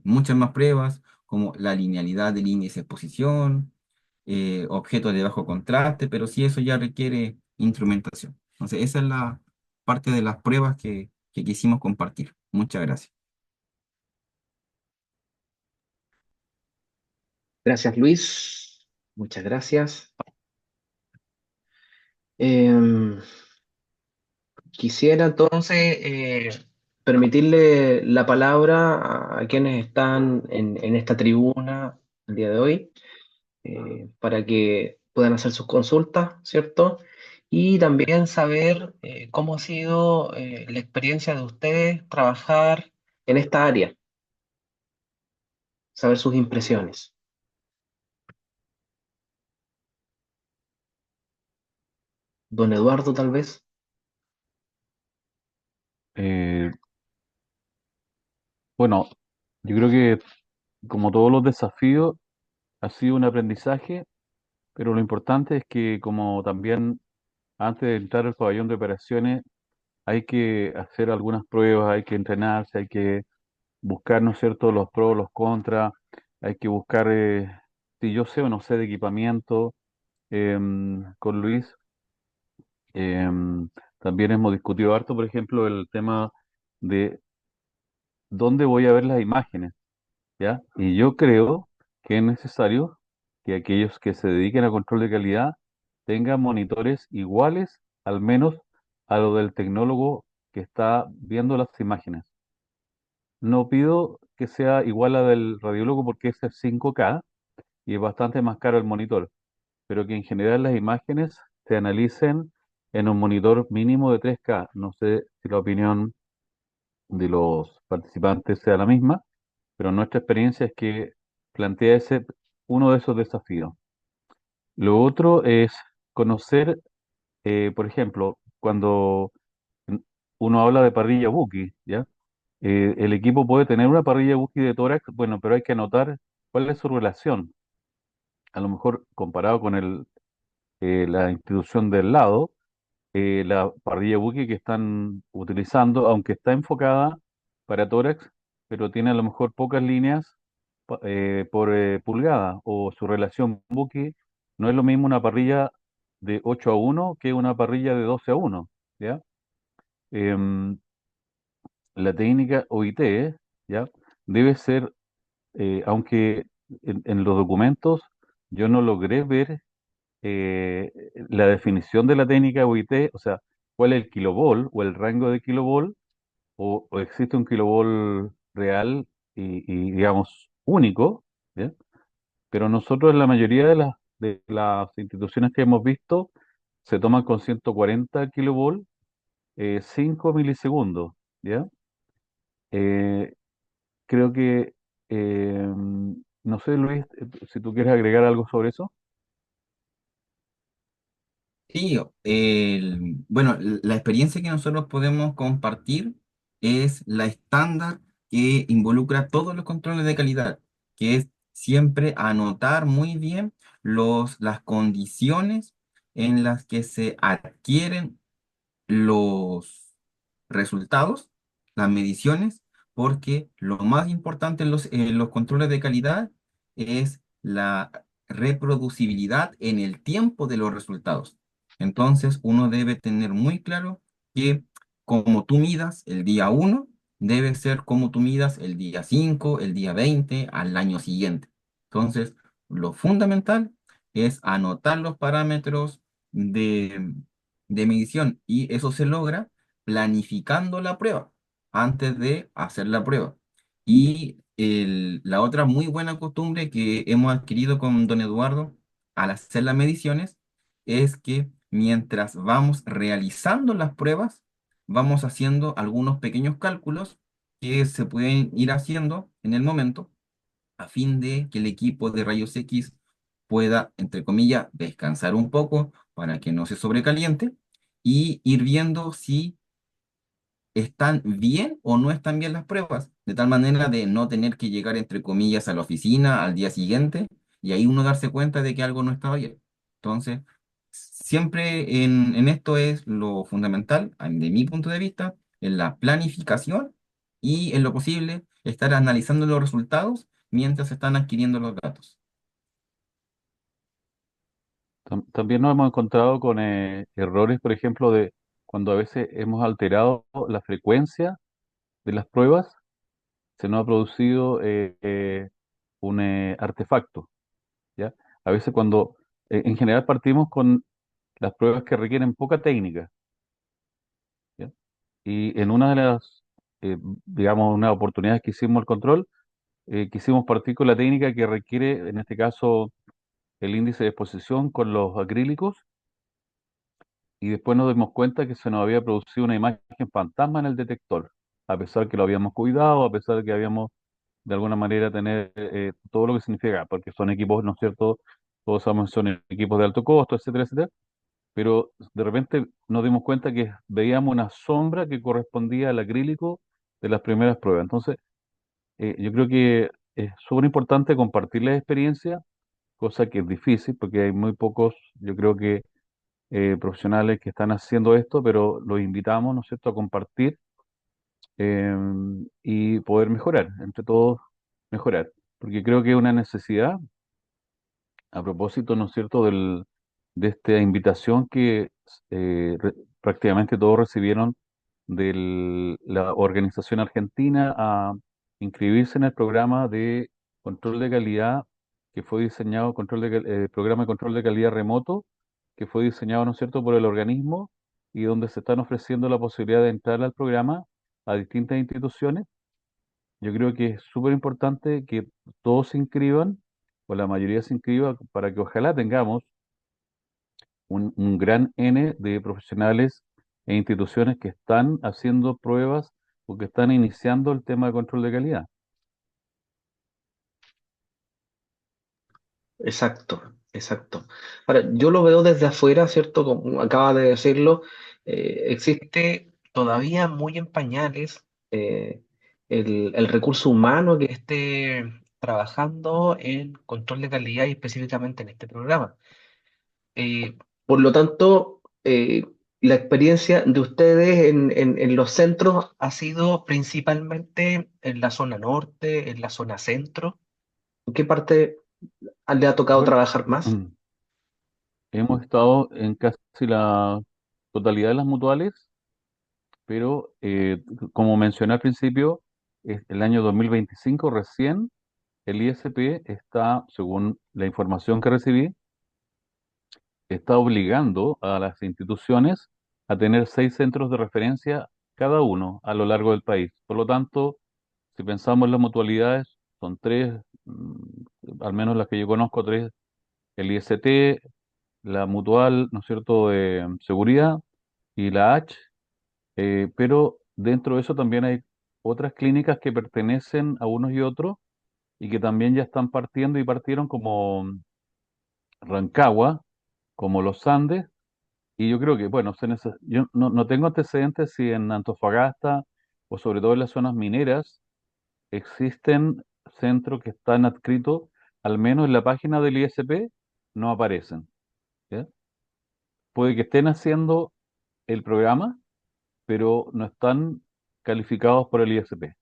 muchas más pruebas, como la linealidad del índice de exposición, objetos de bajo contraste, pero sí eso ya requiere instrumentación. Entonces, esa es la parte de las pruebas que quisimos compartir. Muchas gracias. Gracias, Luis. Muchas gracias. Em, Quisiera entonces permitirle la palabra a quienes están en esta tribuna el día de hoy, para que puedan hacer sus consultas, ¿cierto? Y también saber cómo ha sido la experiencia de ustedes trabajar en esta área, saber sus impresiones. Don Eduardo, tal vez. Eh, bueno, yo creo que como todos los desafíos, ha sido un aprendizaje, pero lo importante es que como también antes de entrar al pabellón de operaciones, hay que hacer algunas pruebas, hay que entrenarse, hay que buscar, ¿no es cierto?, los pros, los contras, hay que buscar si yo sé o no sé de equipamiento. Con Luis también hemos discutido harto, por ejemplo, el tema de dónde voy a ver las imágenes, ¿ya? Y yo creo que es necesario que aquellos que se dediquen a control de calidad tengan monitores iguales, al menos a lo del tecnólogo que está viendo las imágenes. No pido que sea igual a del radiólogo porque ese es 5K y es bastante más caro el monitor, pero que en general las imágenes se analicen en un monitor mínimo de 3K. No sé si la opinión de los participantes sea la misma, pero nuestra experiencia es que plantea ese uno de esos desafíos. Lo otro es conocer, por ejemplo, cuando uno habla de parrilla Buki, ¿ya? El equipo puede tener una parrilla Buki de tórax, bueno, pero hay que anotar cuál es su relación. A lo mejor comparado con la institución del lado, la parrilla Buki que están utilizando, aunque está enfocada para tórax, pero tiene a lo mejor pocas líneas por pulgada, o su relación buque no es lo mismo una parrilla de 8-1 que una parrilla de 12-1, ¿ya? Em, la técnica OIT, ¿ya? Debe ser, aunque en los documentos yo no logré ver la definición de la técnica OIT, o sea, cuál es el kilovolt o el rango de kilovolt, o existe un kilovolt real digamos, único, ¿ya? Pero nosotros en la mayoría de las instituciones que hemos visto se toman con 140 kilovolts, 5 milisegundos, ¿ya? Eh, creo que, no sé, Luis, si tú quieres agregar algo sobre eso. Sí, bueno, la experiencia que nosotros podemos compartir es la estándar que involucra todos los controles de calidad, que es siempre anotar muy bien las condiciones en las que se adquieren los resultados, las mediciones, porque lo más importante en los controles de calidad es la reproducibilidad en el tiempo de los resultados. Entonces, uno debe tener muy claro que como tú midas el día 1, debe ser como tú midas el día 5, el día 20, al año siguiente. Entonces, lo fundamental es anotar los parámetros de medición y eso se logra planificando la prueba antes de hacer la prueba. Y la otra muy buena costumbre que hemos adquirido con don Eduardo al hacer las mediciones es que mientras vamos realizando las pruebas, vamos haciendo algunos pequeños cálculos que se pueden ir haciendo en el momento a fin de que el equipo de rayos X pueda, entre comillas, descansar un poco para que no se sobrecaliente y ir viendo si están bien o no están bien las pruebas, de tal manera de no tener que llegar, entre comillas, a la oficina al día siguiente y ahí uno darse cuenta de que algo no estaba bien. Entonces, siempre en esto es lo fundamental, de mi punto de vista, en la planificación y en lo posible estar analizando los resultados mientras se están adquiriendo los datos. También nos hemos encontrado con errores, por ejemplo, de cuando a veces hemos alterado la frecuencia de las pruebas, se nos ha producido un artefacto, ¿ya? A veces cuando, en general partimos con las pruebas que requieren poca técnica, ¿ya? Y en una de las, digamos, unas oportunidades que hicimos el control, quisimos partir con la técnica que requiere, en este caso, el índice de exposición con los acrílicos, y después nos dimos cuenta que se nos había producido una imagen fantasma en el detector, a pesar que lo habíamos cuidado, a pesar de que habíamos de alguna manera tener todo lo que significa, porque son equipos, ¿no es cierto? Todos sabemos que son equipos de alto costo, etcétera, etcétera, pero de repente nos dimos cuenta que veíamos una sombra que correspondía al acrílico de las primeras pruebas. Entonces, yo creo que es súper importante compartir la experiencia, cosa que es difícil porque hay muy pocos, yo creo que profesionales que están haciendo esto, pero los invitamos, ¿no es cierto?, a compartir eh, y poder mejorar, entre todos mejorar, porque creo que es una necesidad a propósito, ¿no es cierto?, de esta invitación que prácticamente todos recibieron de la organización argentina a inscribirse en el programa de control de calidad que fue diseñado, programa de control de calidad remoto, que fue diseñado, ¿no es cierto?, por el organismo, y donde se están ofreciendo la posibilidad de entrar al programa a distintas instituciones. Yo creo que es súper importante que todos se inscriban, o la mayoría se inscriba, para que ojalá tengamos un gran N de profesionales e instituciones que están haciendo pruebas o que están iniciando el tema de control de calidad. Exacto, exacto. Ahora, yo lo veo desde afuera, ¿cierto? Como acaba de decirlo, existe todavía muy en pañales el recurso humano que esté trabajando en control de calidad y específicamente en este programa. Por lo tanto, la experiencia de ustedes en los centros ha sido principalmente en la zona norte, en la zona centro. ¿En qué parte le ha tocado Bueno, trabajar más? hemos estado en casi la totalidad de las mutuales, pero como mencioné al principio, el año 2025 recién el ISP está, según la información que recibí, está obligando a las instituciones a tener 6 centros de referencia cada uno a lo largo del país. Por lo tanto, si pensamos en las mutualidades, son tres, al menos las que yo conozco, tres: el IST, la Mutual, ¿no es cierto?, de seguridad, y la H, pero dentro de eso también hay otras clínicas que pertenecen a unos y otros y que también ya están partiendo y partieron, como Rancagua, como Los Andes. Y yo creo que, bueno, yo no tengo antecedentes si en Antofagasta o sobre todo en las zonas mineras existen centros que están adscritos, al menos en la página del ISP no aparecen. ¿Ya? Puede que estén haciendo el programa, pero no están calificados por el ISP.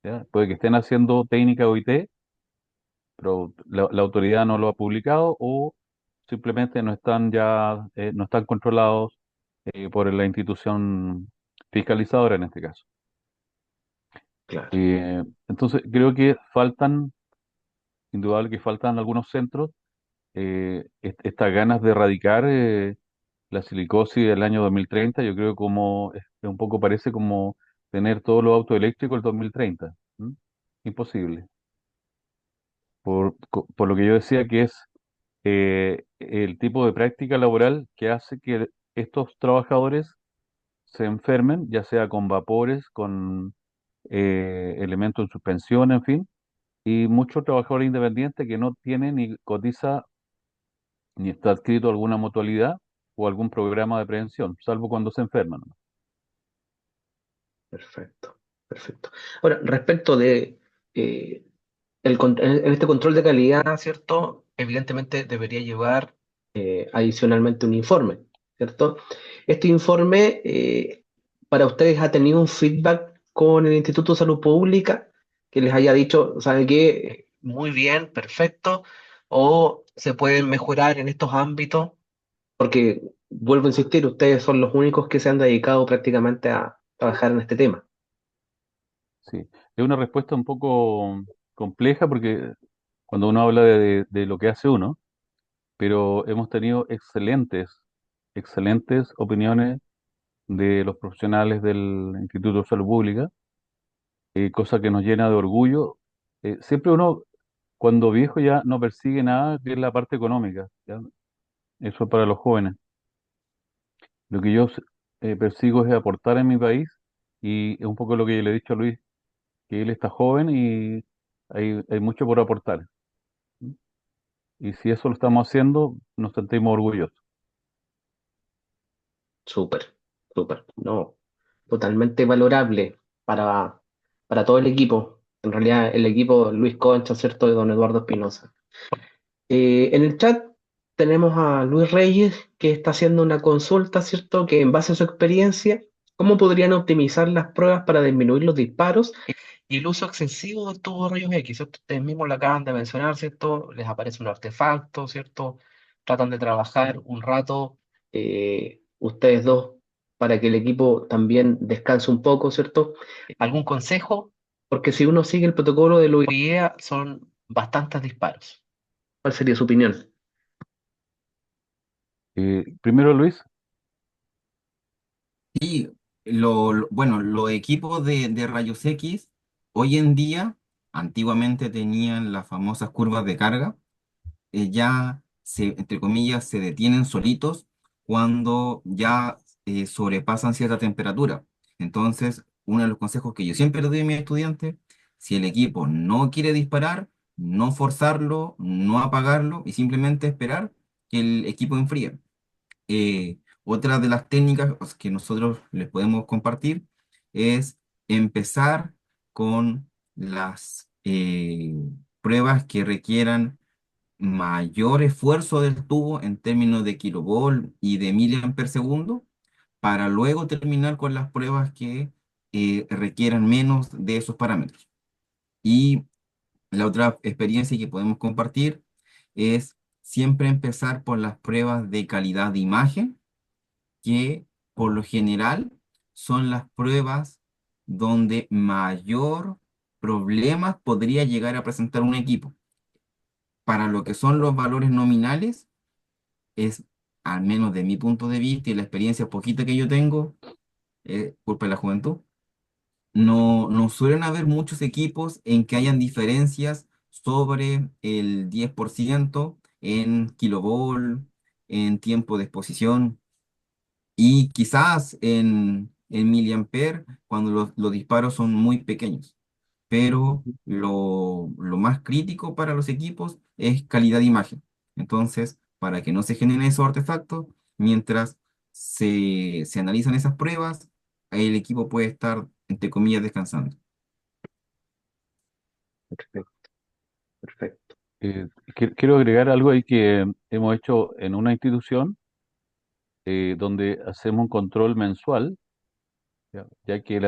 ¿Ya? Puede que estén haciendo técnica OIT, pero la autoridad no lo ha publicado, o simplemente no están controlados por la institución fiscalizadora en este caso. Claro, Entonces, creo que faltan, indudable que faltan algunos centros, estas ganas de erradicar la silicosis del año 2030. Yo creo como un poco parece como tener todos los autos eléctricos el 2030. ¿M? Imposible. Por lo que yo decía, que es el tipo de práctica laboral que hace que estos trabajadores se enfermen, ya sea con vapores, con elementos en suspensión, en fin, y muchos trabajadores independientes que no tienen ni cotiza ni está adscrito a alguna mutualidad o algún programa de prevención, salvo cuando se enferman. perfecto, perfecto. Ahora, respecto de eh, en este control de calidad, ¿cierto? Evidentemente debería llevar adicionalmente un informe, ¿cierto? Este informe para ustedes ha tenido un feedback con el Instituto de Salud Pública que les haya dicho, ¿sabe qué? Muy bien, perfecto, o se pueden mejorar en estos ámbitos, porque vuelvo a insistir, ustedes son los únicos que se han dedicado prácticamente a trabajar en este tema. Sí, es una respuesta un poco compleja porque cuando uno habla de lo que hace uno, pero hemos tenido excelentes opiniones de los profesionales del Instituto de Salud Pública, cosa que nos llena de orgullo. Siempre uno, cuando viejo, ya no persigue nada que es la parte económica, ¿ya? Eso es para los jóvenes. Lo que yo persigo es aportar en mi país, y es un poco lo que le he dicho a Luis, que él está joven y hay mucho por aportar. ¿Mm? Y si eso lo estamos haciendo, nos sentimos orgullosos. Súper, súper, no, totalmente valorable para, para todo el equipo. En realidad, el equipo Luis Concha, ¿cierto? De don Eduardo Espinosa. En el chat tenemos a Luis Reyes que está haciendo una consulta, ¿cierto? Que en base a su experiencia, ¿cómo podrían optimizar las pruebas para disminuir los disparos y el uso excesivo de tubos rayos X? ¿Cierto? Ustedes mismos lo acaban de mencionar, ¿cierto? Les aparece un artefacto, ¿cierto? Tratan de trabajar un rato, ustedes dos, para que el equipo también descanse un poco, ¿cierto? ¿Algún consejo? Porque si uno sigue el protocolo de la UIEA, son bastantes disparos. ¿Cuál sería su opinión? Primero, Luis, Y bueno, los equipos de rayos X hoy en día, antiguamente tenían las famosas curvas de carga, ya entre comillas, se detienen solitos cuando ya sobrepasan cierta temperatura. Entonces, uno de los consejos que yo siempre le doy a mis estudiantes: si el equipo no quiere disparar, no forzarlo, no apagarlo y simplemente esperar que el equipo enfríe. Otra de las técnicas que nosotros les podemos compartir es empezar con las pruebas que requieran mayor esfuerzo del tubo en términos de kilovolt y de miliamper segundo, para luego terminar con las pruebas que requieran menos de esos parámetros. Y la otra experiencia que podemos compartir es siempre empezar por las pruebas de calidad de imagen, que por lo general son las pruebas donde mayor problemas podría llegar a presentar un equipo. Para lo que son los valores nominales, es, al menos de mi punto de vista y la experiencia poquita que yo tengo, culpa de la juventud, no suelen haber muchos equipos en que hayan diferencias sobre el 10% en kilovolt, en tiempo de exposición. Y quizás en miliamper cuando los disparos son muy pequeños. Pero lo más crítico para los equipos es calidad de imagen. Entonces, para que no se generen esos artefactos, mientras se analizan esas pruebas, el equipo puede estar, entre comillas, descansando. Perfecto, perfecto. Quiero agregar algo ahí que hemos hecho en una institución donde hacemos un control mensual, ya que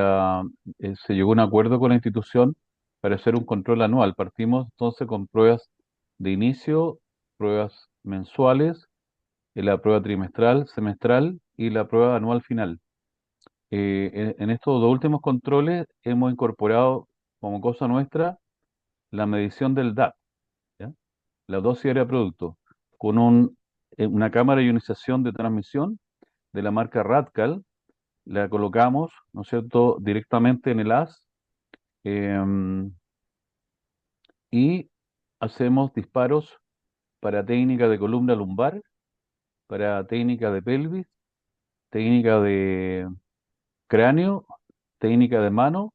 se llegó a un acuerdo con la institución para hacer un control anual. Partimos entonces con pruebas de inicio, pruebas mensuales, la prueba trimestral, semestral y la prueba anual final. En estos dos últimos controles hemos incorporado como cosa nuestra la medición del DAP, ¿ya? La dosis área producto, con una cámara de ionización de transmisión de la marca Radcal. La colocamos, ¿no es cierto?, directamente en el haz, em, y hacemos disparos para técnica de columna lumbar, para técnica de pelvis, técnica de cráneo, técnica de mano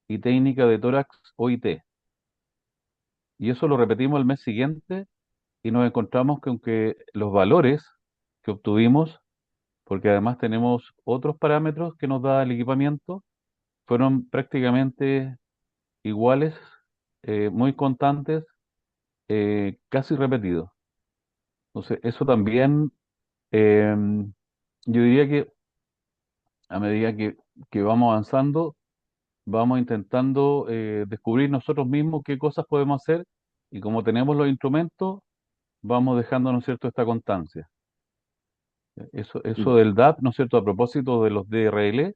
y técnica de tórax OIT. Y eso lo repetimos el mes siguiente y nos encontramos que aunque los valores que obtuvimos, porque además tenemos otros parámetros que nos da el equipamiento, fueron prácticamente iguales, muy constantes, casi repetidos. Entonces, eso también, yo diría que a medida que vamos avanzando, vamos intentando descubrir nosotros mismos qué cosas podemos hacer y como tenemos los instrumentos, vamos dejando, ¿no es cierto?, esta constancia. Eso Mm. del DAP, ¿no es cierto?, a propósito de los DRL,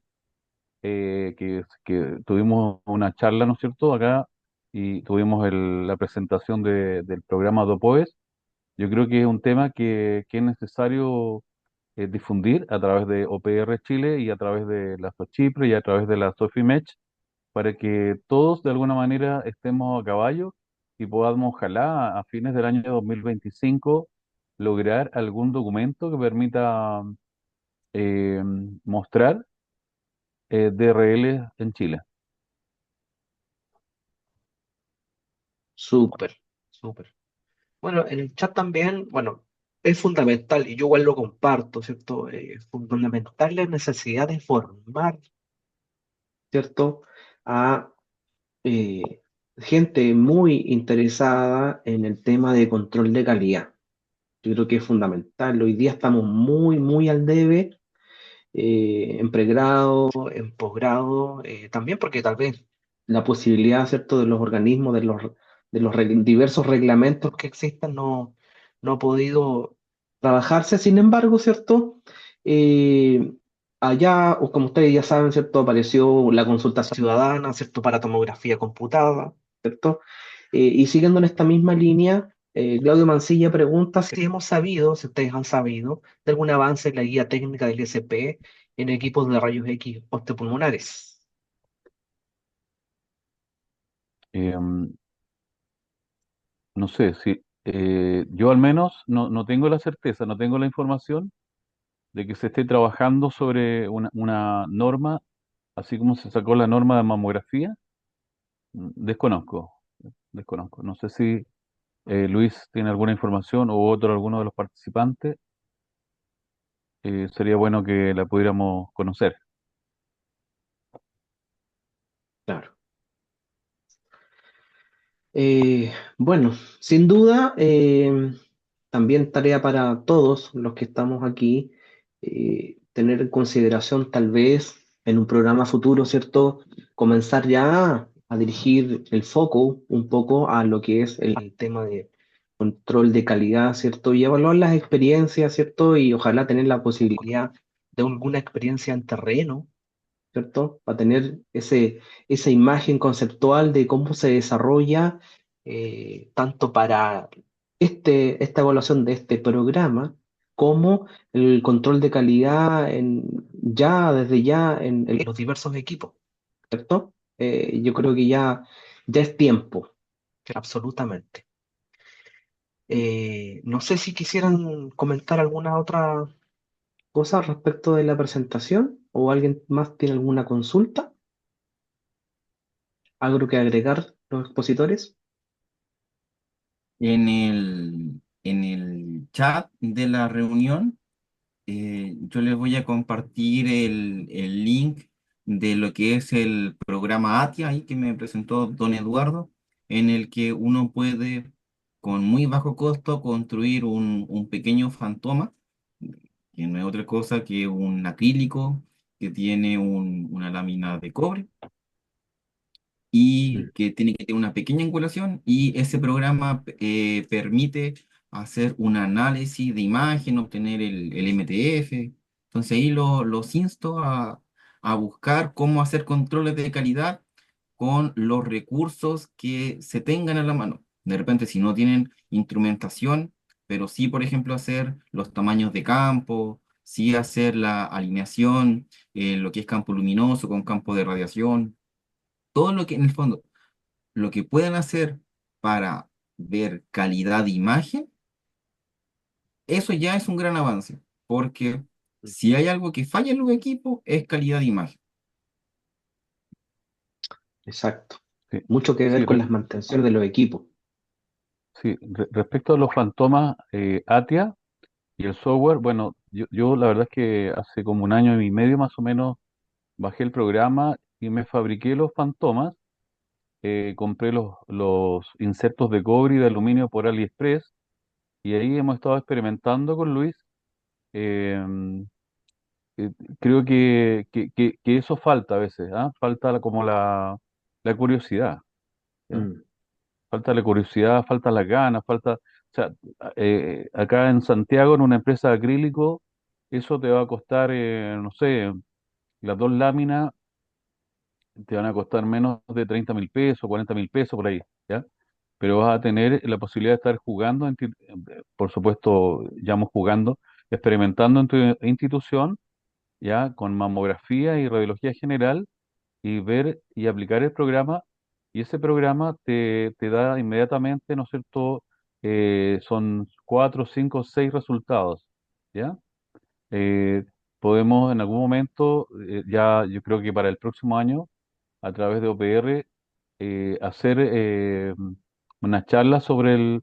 que tuvimos una charla, ¿no es cierto?, acá y tuvimos la presentación del programa DOPOES. Yo creo que es un tema que es necesario difundir a través de OPR Chile y a través de la SOCHIPRE y a través de la SOFIMECH para que todos de alguna manera estemos a caballo y podamos, ojalá, a fines del año 2025 lograr algún documento que permita eh, mostrar DRL en Chile. Súper, súper. Bueno, en el chat también, bueno, es fundamental, y yo igual lo comparto, ¿cierto? Es fundamental la necesidad de formar, ¿cierto? A eh, gente muy interesada en el tema de control de calidad. Yo creo que es fundamental. Hoy día estamos muy, muy al debe, en pregrado, en posgrado, también porque tal vez la posibilidad, ¿cierto?, de los organismos, de los diversos reglamentos que existen no ha podido trabajarse. Sin embargo, ¿cierto? Eh, allá, o como ustedes ya saben, ¿cierto?, apareció la consulta ciudadana, ¿cierto?, para tomografía computada, ¿cierto? Y siguiendo en esta misma línea, Claudio Mancilla pregunta si hemos sabido, si ustedes han sabido, de algún avance en la guía técnica del ISP en equipos de rayos X osteopulmonares. Eh, no sé si yo al menos no tengo la certeza, no tengo la información de que se esté trabajando sobre una norma, así como se sacó la norma de mamografía. Desconozco, desconozco. No sé si Luis tiene alguna información o alguno de los participantes. Sería bueno que la pudiéramos conocer. Claro. Bueno, sin duda, también tarea para todos los que estamos aquí, tener en consideración tal vez en un programa futuro, ¿cierto? Comenzar ya a dirigir el foco un poco a lo que es el tema de control de calidad, ¿cierto? Y evaluar las experiencias, ¿cierto? Y ojalá tener la posibilidad de alguna experiencia en terreno, ¿cierto? Para tener esa imagen conceptual de cómo se desarrolla tanto para esta evaluación de este programa como el control de calidad desde ya en los diversos equipos, ¿cierto? Yo creo que ya es tiempo, absolutamente. No sé si quisieran comentar alguna otra cosa respecto de la presentación o alguien más tiene alguna consulta. ¿Algo que agregar los expositores? En el chat de la reunión, yo les voy a compartir el link de lo que es el programa ATIA ahí que me presentó don Eduardo, en el que uno puede, con muy bajo costo, construir un pequeño fantoma, que no es otra cosa que un acrílico que tiene una lámina de cobre y Mm, que tiene que tener una pequeña angulación y ese programa permite hacer un análisis de imagen, obtener el MTF. Entonces ahí los insto a buscar cómo hacer controles de calidad con los recursos que se tengan a la mano. De repente, si no tienen instrumentación, pero sí, por ejemplo, hacer los tamaños de campo, sí hacer la alineación, lo que es campo luminoso con campo de radiación, todo lo que en el fondo lo que puedan hacer para ver calidad de imagen, eso ya es un gran avance, porque mm. si hay algo que falla en los equipos, es calidad de imagen. Exacto. Sí, Mucho que ver sí, con las mantenciones de los equipos. sí. Respecto a los fantomas ATIA y el software, bueno, yo la verdad es que hace como un año y medio más o menos bajé el programa y me fabriqué los fantomas. Compré los insertos de cobre y de aluminio por AliExpress y ahí hemos estado experimentando con Luis. Eh, eh, Creo que eso falta a veces, ¿ah? Falta la curiosidad, ¿ya? Mm, Falta la curiosidad, falta las ganas, falta, o sea, acá en Santiago, en una empresa de acrílico, eso te va a costar, no sé, las dos láminas te van a costar menos de 30.000 pesos, 40.000 pesos por ahí, ¿ya? Pero vas a tener la posibilidad de estar jugando, por supuesto, ya vamos jugando, experimentando en tu institución, ¿ya? Con mamografía y radiología general y ver y aplicar el programa, y ese programa te da inmediatamente, ¿no es cierto? Son 4, 5, 6 resultados, ¿ya? Eh, Podemos en algún momento, ya yo creo que para el próximo año, a través de OPR, hacer una charla sobre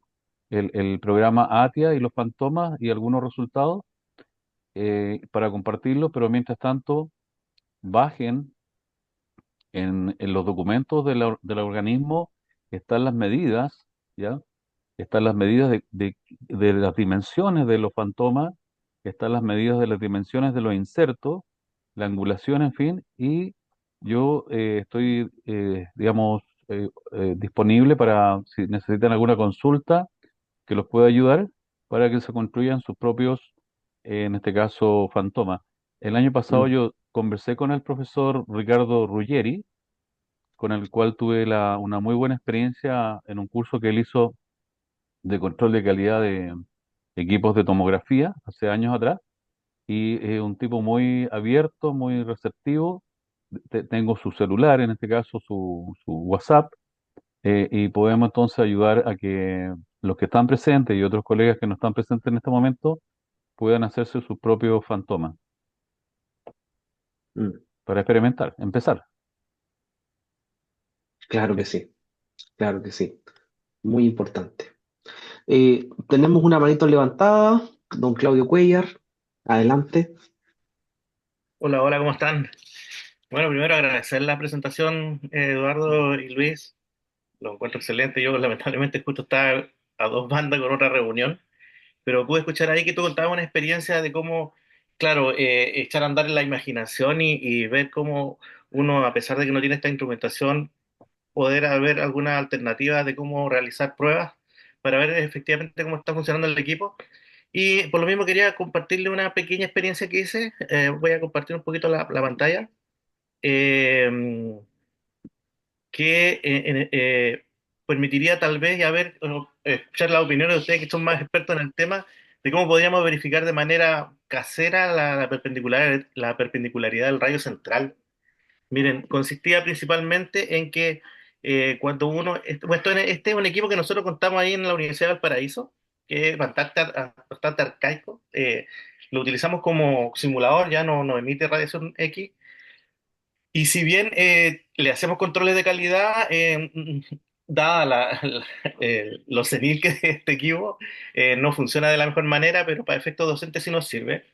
el programa ATIA y los fantomas y algunos resultados para compartirlo, pero mientras tanto, bajen en los documentos del organismo, están las medidas, ¿ya? Están las medidas de las dimensiones de los fantomas, están las medidas de las dimensiones de los insertos, la angulación, en fin, y yo estoy, digamos, disponible para, si necesitan alguna consulta, que los pueda ayudar para que se construyan sus propios, en este caso, fantomas. El año pasado mm, yo conversé con el profesor Ricardo Ruggeri, con el cual tuve una muy buena experiencia en un curso que él hizo de control de calidad de equipos de tomografía hace años atrás, y es un tipo muy abierto, muy receptivo. Tengo su celular, en este caso su WhatsApp, y podemos entonces ayudar a que los que están presentes y otros colegas que no están presentes en este momento puedan hacerse sus propios fantomas mm. para experimentar, empezar. Claro que sí, claro que sí. Muy importante. Tenemos una manito levantada, don Claudio Cuellar. Adelante. Hola, hola, ¿cómo están? Bueno, primero agradecer la presentación, Eduardo y Luis. Lo encuentro excelente. Yo lamentablemente justo estaba a dos bandas con otra reunión, pero pude escuchar ahí que tú contabas una experiencia de cómo claro, echar a andar la imaginación y ver cómo uno, a pesar de que no tiene esta instrumentación, poder haber alguna alternativa de cómo realizar pruebas para ver efectivamente cómo está funcionando el equipo. Y por lo mismo quería compartirle una pequeña experiencia que hice. Voy a compartir un poquito la pantalla. Eh, que permitiría tal vez, y a ver, escuchar las opiniones de ustedes que son más expertos en el tema, de cómo podríamos verificar de manera casera la perpendicularidad del rayo central. Miren, consistía principalmente en que cuando este es un equipo que nosotros contamos ahí en la Universidad de Valparaíso, que es bastante arcaico. Lo utilizamos como simulador, ya no emite radiación X, y si bien le hacemos controles de calidad, dada lo senil que es este equipo, no funciona de la mejor manera, pero para efectos docentes sí nos sirve.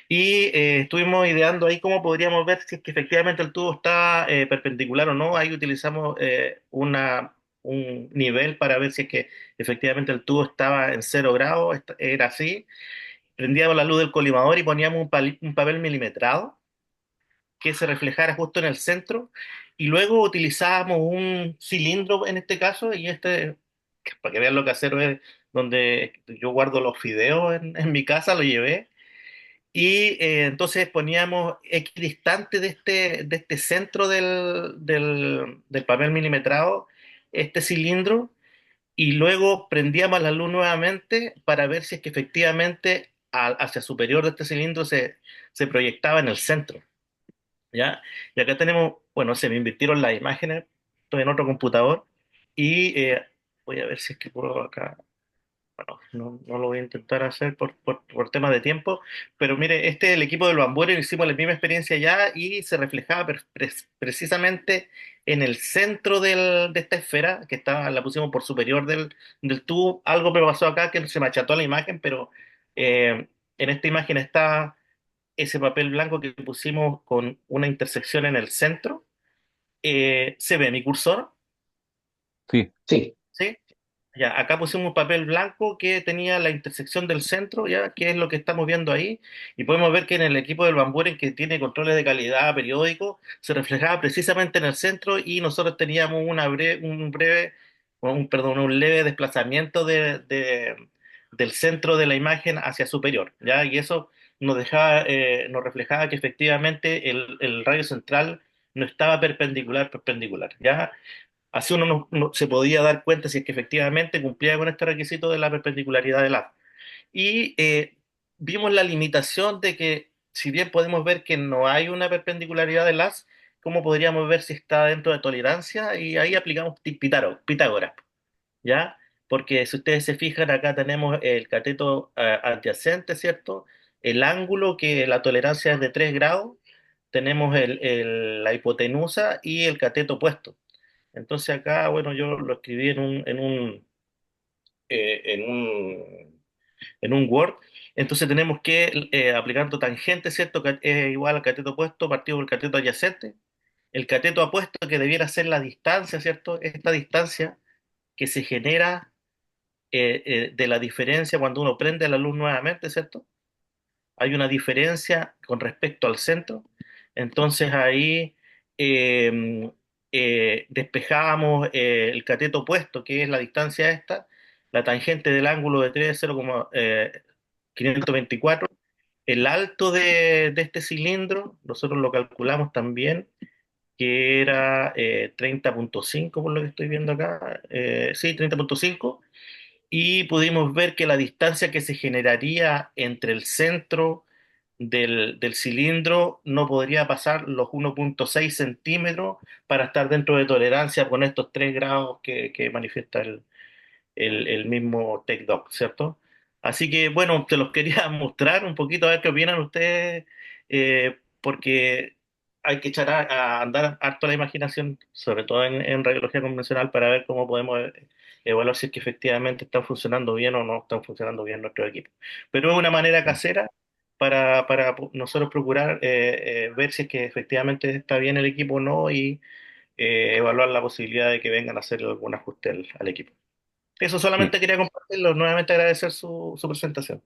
Y estuvimos ideando ahí cómo podríamos ver si es que efectivamente el tubo está perpendicular o no. Ahí utilizamos un nivel para ver si es que efectivamente el tubo estaba en 0 grados, era así. Prendíamos la luz del colimador y poníamos un papel milimetrado que se reflejara justo en el centro, y luego utilizábamos un cilindro en este caso, y para que vean lo casero es, donde yo guardo los fideos en mi casa, lo llevé, y entonces poníamos equidistante de este centro del papel milimetrado, este cilindro, y luego prendíamos la luz nuevamente para ver si es que efectivamente hacia superior de este cilindro se proyectaba en el centro. ¿Ya? Y acá tenemos, bueno, se me invirtieron las imágenes, estoy en otro computador, y voy a ver si es que puedo acá, bueno, no lo voy a intentar hacer por temas de tiempo, pero mire, este es el equipo del Bamburi, hicimos la misma experiencia ya y se reflejaba precisamente en el centro de esta esfera, que la pusimos por superior del tubo. Algo me pasó acá que se me acható la imagen, pero en esta imagen está ese papel blanco que pusimos con una intersección en el centro. ¿Se ve mi cursor? Sí, Sí, ¿Sí? Ya, acá pusimos un papel blanco que tenía la intersección del centro, ya, que es lo que estamos viendo ahí, y podemos ver que en el equipo del Van que tiene controles de calidad periódicos, se reflejaba precisamente en el centro, y nosotros teníamos un leve desplazamiento del centro de la imagen hacia superior, ya, y eso nos reflejaba que efectivamente el radio central no estaba perpendicular, ya. Así uno se podía dar cuenta si es que efectivamente cumplía con este requisito de la perpendicularidad del haz. Y vimos la limitación de que, si bien podemos ver que no hay una perpendicularidad del haz, ¿cómo podríamos ver si está dentro de tolerancia? Y ahí aplicamos Pitágoras, ¿ya? Porque si ustedes se fijan, acá tenemos el cateto adyacente, ¿cierto? El ángulo, que la tolerancia es de 3 grados, tenemos la hipotenusa y el cateto opuesto. Entonces acá, bueno, yo lo escribí eh, en un, en un Word. Entonces tenemos que aplicando tangente, ¿cierto? Que es igual al cateto opuesto partido por el cateto adyacente. El cateto opuesto, que debiera ser la distancia, ¿cierto? Esta distancia que se genera de la diferencia cuando uno prende la luz nuevamente, ¿cierto? Hay una diferencia con respecto al centro. Entonces ahí eh, despejamos el cateto opuesto, que es la distancia esta, la tangente del ángulo de 3 es 0,524. El alto de este cilindro, nosotros lo calculamos también, que era 30,5 por lo que estoy viendo acá. Sí, 30,5, y pudimos ver que la distancia que se generaría entre el centro del cilindro no podría pasar los 1,6 centímetros para estar dentro de tolerancia con estos 3 grados que manifiesta el mismo TechDoc, ¿cierto? Así que, bueno, te los quería mostrar un poquito, a ver qué opinan ustedes, porque hay que echar a andar harto la imaginación, sobre todo en radiología convencional, para ver cómo podemos evaluar si es que efectivamente están funcionando bien o no están funcionando bien nuestros equipos. Pero es una manera casera para nosotros procurar ver si es que efectivamente está bien el equipo o no, y evaluar la posibilidad de que vengan a hacer algún ajuste al equipo. Eso sí. solamente quería compartirlo, nuevamente agradecer su presentación.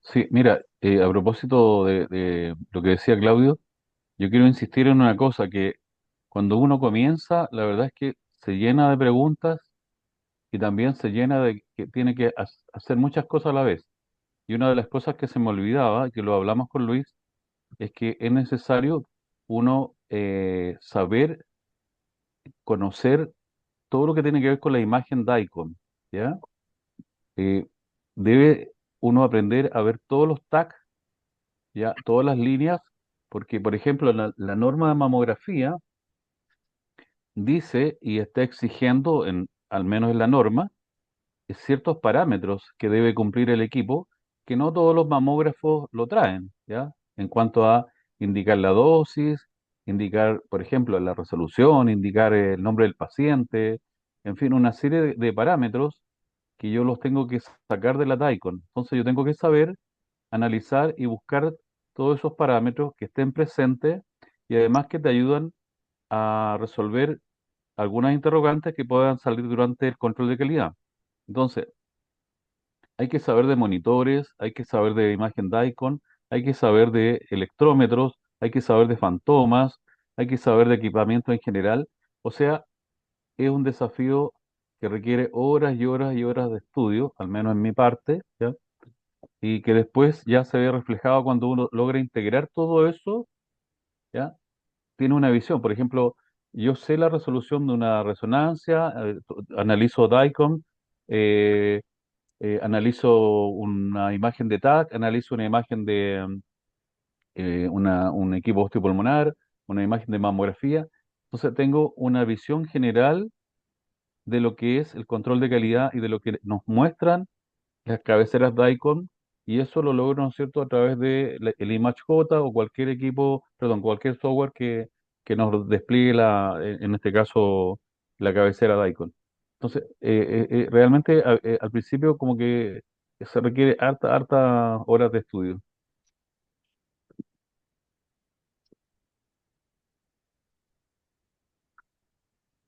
Sí, mira, a propósito de lo que decía Claudio, yo quiero insistir en una cosa, que cuando uno comienza, la verdad es que se llena de preguntas y también se llena de que tiene que hacer muchas cosas a la vez. Y una de las cosas que se me olvidaba, que lo hablamos con Luis, es que es necesario uno saber, conocer todo lo que tiene que ver con la imagen DICOM, ¿ya? Eh, debe uno aprender a ver todos los tags, ¿ya? Todas las líneas, porque, por ejemplo, la norma de mamografía dice y está exigiendo, al menos en la norma, ciertos parámetros que debe cumplir el equipo, que no todos los mamógrafos lo traen, ¿ya? En cuanto a indicar la dosis, indicar, por ejemplo, la resolución, indicar el nombre del paciente, en fin, una serie de parámetros que yo los tengo que sacar de la DICOM. Entonces yo tengo que saber analizar y buscar todos esos parámetros que estén presentes y además que te ayudan a resolver algunas interrogantes que puedan salir durante el control de calidad. Entonces, hay que saber de monitores, hay que saber de imagen DICOM, hay que saber de electrómetros, hay que saber de fantomas, hay que saber de equipamiento en general. O sea, es un desafío que requiere horas y horas y horas de estudio, al menos en mi parte, ¿ya? Y que después ya se ve reflejado cuando uno logra integrar todo eso, ¿ya? Tiene una visión. Por ejemplo, yo sé la resolución de una resonancia, analizo DICOM, eh, analizo una imagen de TAC, analizo una imagen de un equipo osteopulmonar, una imagen de mamografía. Entonces tengo una visión general de lo que es el control de calidad y de lo que nos muestran las cabeceras DICOM, y eso lo logro, ¿no es cierto?, a través de el ImageJ o cualquier equipo, perdón, cualquier software que nos despliegue en este caso, la cabecera DICOM. Entonces, realmente al principio como que se requiere harta horas de estudio.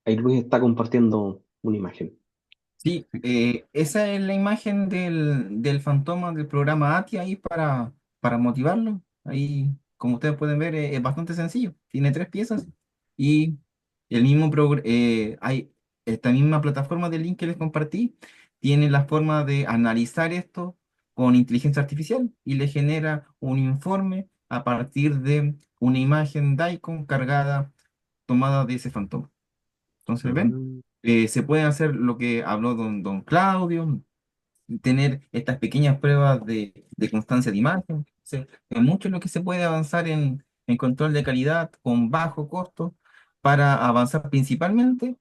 Ahí Luis está compartiendo una imagen. Sí, esa es la imagen del fantoma del programa ATI ahí para motivarlo. Ahí, como ustedes pueden ver, es bastante sencillo. Tiene tres piezas y hay esta misma plataforma de link que les compartí, tiene la forma de analizar esto con inteligencia artificial y le genera un informe a partir de una imagen DICOM cargada, tomada de ese fantoma. Entonces, ven, Mm, se puede hacer lo que habló don Claudio, tener estas pequeñas pruebas de constancia de imagen. Es mucho lo que se puede avanzar en control de calidad con bajo costo para avanzar principalmente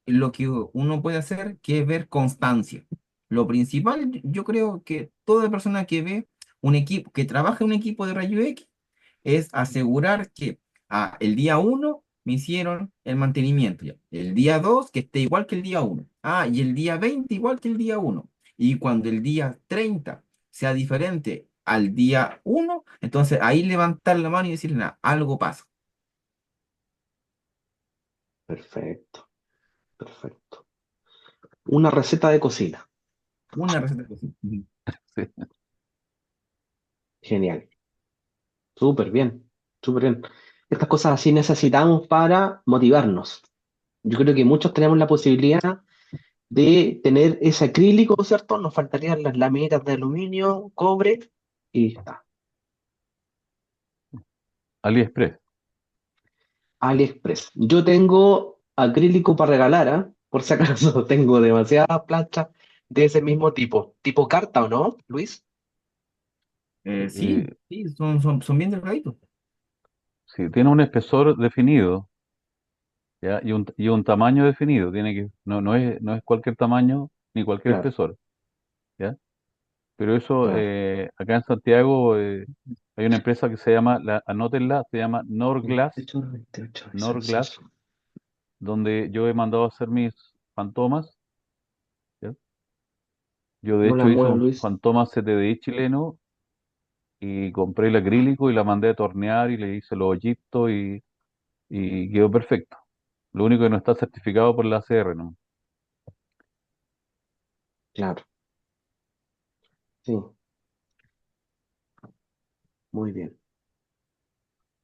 en lo que uno puede hacer, que es ver constancia. Lo principal, yo creo que toda persona que ve un equipo, que trabaja en un equipo de rayo X, es asegurar que el día uno me hicieron el mantenimiento, ya. El día 2 que esté igual que el día uno. Y el día 20 igual que el día uno. Y cuando el día 30 sea diferente al día uno, entonces ahí levantar la mano y decirle, "Nah, algo pasa". perfecto, perfecto. Una receta de cocina. Una receta de cocina. Ujú. Sí. Genial. Súper bien, súper bien. Estas cosas así necesitamos para motivarnos. Yo creo que muchos tenemos la posibilidad de tener ese acrílico, ¿cierto? Nos faltarían las lamitas de aluminio, cobre y está. AliExpress. AliExpress. Yo tengo acrílico para regalar, ¿ah? Por si acaso tengo demasiadas planchas de ese mismo tipo. ¿Tipo carta o no, Luis? Eh, Sí, sí, son bien delgaditos. sí, tiene un espesor definido, ¿ya? Y un tamaño definido. No es cualquier tamaño ni cualquier Claro. espesor, ¿ya? Pero eso, Claro. acá en Santiago, hay una empresa que se llama, anótenla, se llama Norglass, 28, 28, eso es Norglass, eso. donde yo he mandado a hacer mis fantomas, ¿ya? Yo de No la hecho hice muevo, un Luis. fantoma CTDI chileno y compré el acrílico y la mandé a tornear y le hice los hoyitos y quedó perfecto. Lo único que no está certificado por la ACR, ¿no? Claro, sí. muy bien,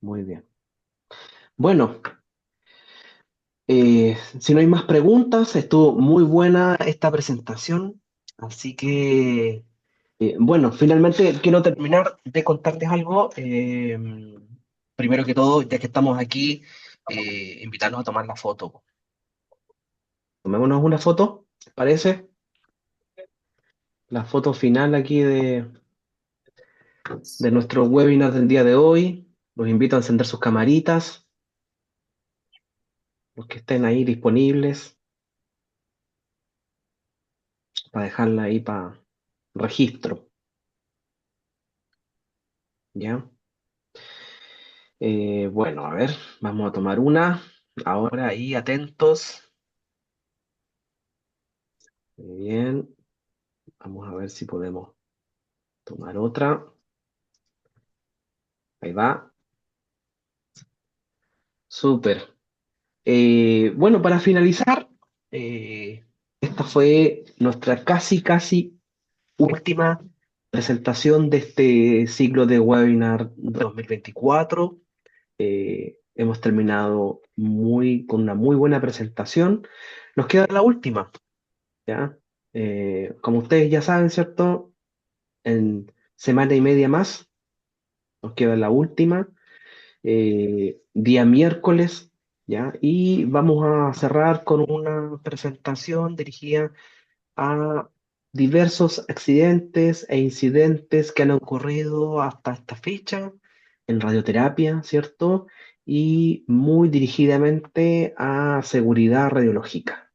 muy bien. Bueno, si no hay más preguntas, estuvo muy buena esta presentación, así que, bueno, finalmente quiero terminar de contarles algo. Primero que todo, ya que estamos aquí, invitarnos a tomar la foto. Tomémonos una foto, ¿parece? La foto final aquí de nuestro webinar del día de hoy. Los invito a encender sus camaritas, los que estén ahí disponibles, para dejarla ahí para registro, ¿ya? Bueno, a ver, vamos a tomar una. Ahora ahí, atentos. Muy bien, vamos a ver si podemos tomar otra. Ahí va. Súper. Bueno, para finalizar, esta fue nuestra casi última presentación de este ciclo de webinar 2024. Hemos terminado con una muy buena presentación. Nos queda la última, ¿ya? Como ustedes ya saben, ¿cierto? En semana y media más, nos queda la última, día miércoles, ¿ya? Y vamos a cerrar con una presentación dirigida a diversos accidentes e incidentes que han ocurrido hasta esta fecha en radioterapia, ¿cierto? Y muy dirigidamente a seguridad radiológica.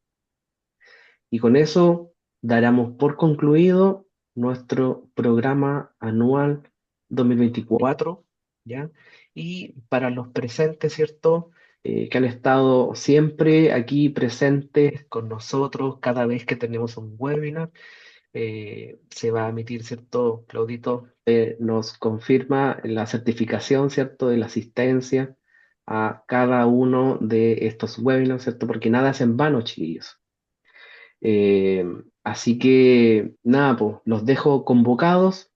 Y con eso daremos por concluido nuestro programa anual 2024, ¿ya? Y para los presentes, ¿cierto? Que han estado siempre aquí presentes con nosotros cada vez que tenemos un webinar, se va a emitir, ¿cierto? Claudito nos confirma la certificación, ¿cierto? De la asistencia a cada uno de estos webinars, ¿cierto? Porque nada es en vano, chiquillos. Eh, Así que nada, pues los dejo convocados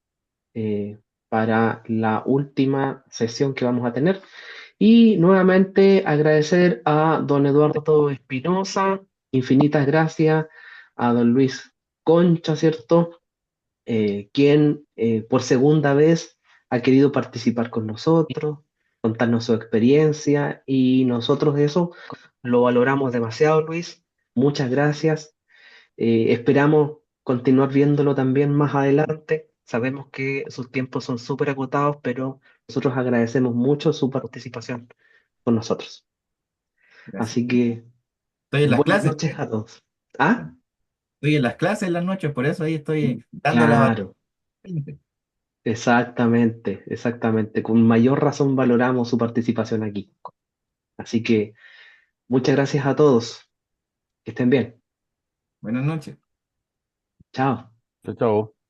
eh, para la última sesión que vamos a tener. Y nuevamente agradecer a don Eduardo Espinosa, infinitas gracias a don Luis Concha, ¿cierto? Quien por segunda vez ha querido participar con nosotros, contarnos su experiencia y nosotros eso lo valoramos demasiado, Luis. Muchas gracias. Esperamos continuar viéndolo también más adelante. Sabemos que sus tiempos son súper acotados, pero nosotros agradecemos mucho su participación con nosotros. Gracias. Así que Estoy en las buenas clases, noches a todos. ¿Ah? estoy en las clases en las noches, por eso ahí estoy dando la Claro, batalla. exactamente, exactamente. Con mayor razón valoramos su participación aquí. Así que muchas gracias a todos. Que estén bien. Buenas noches. Chao. Chao, chao.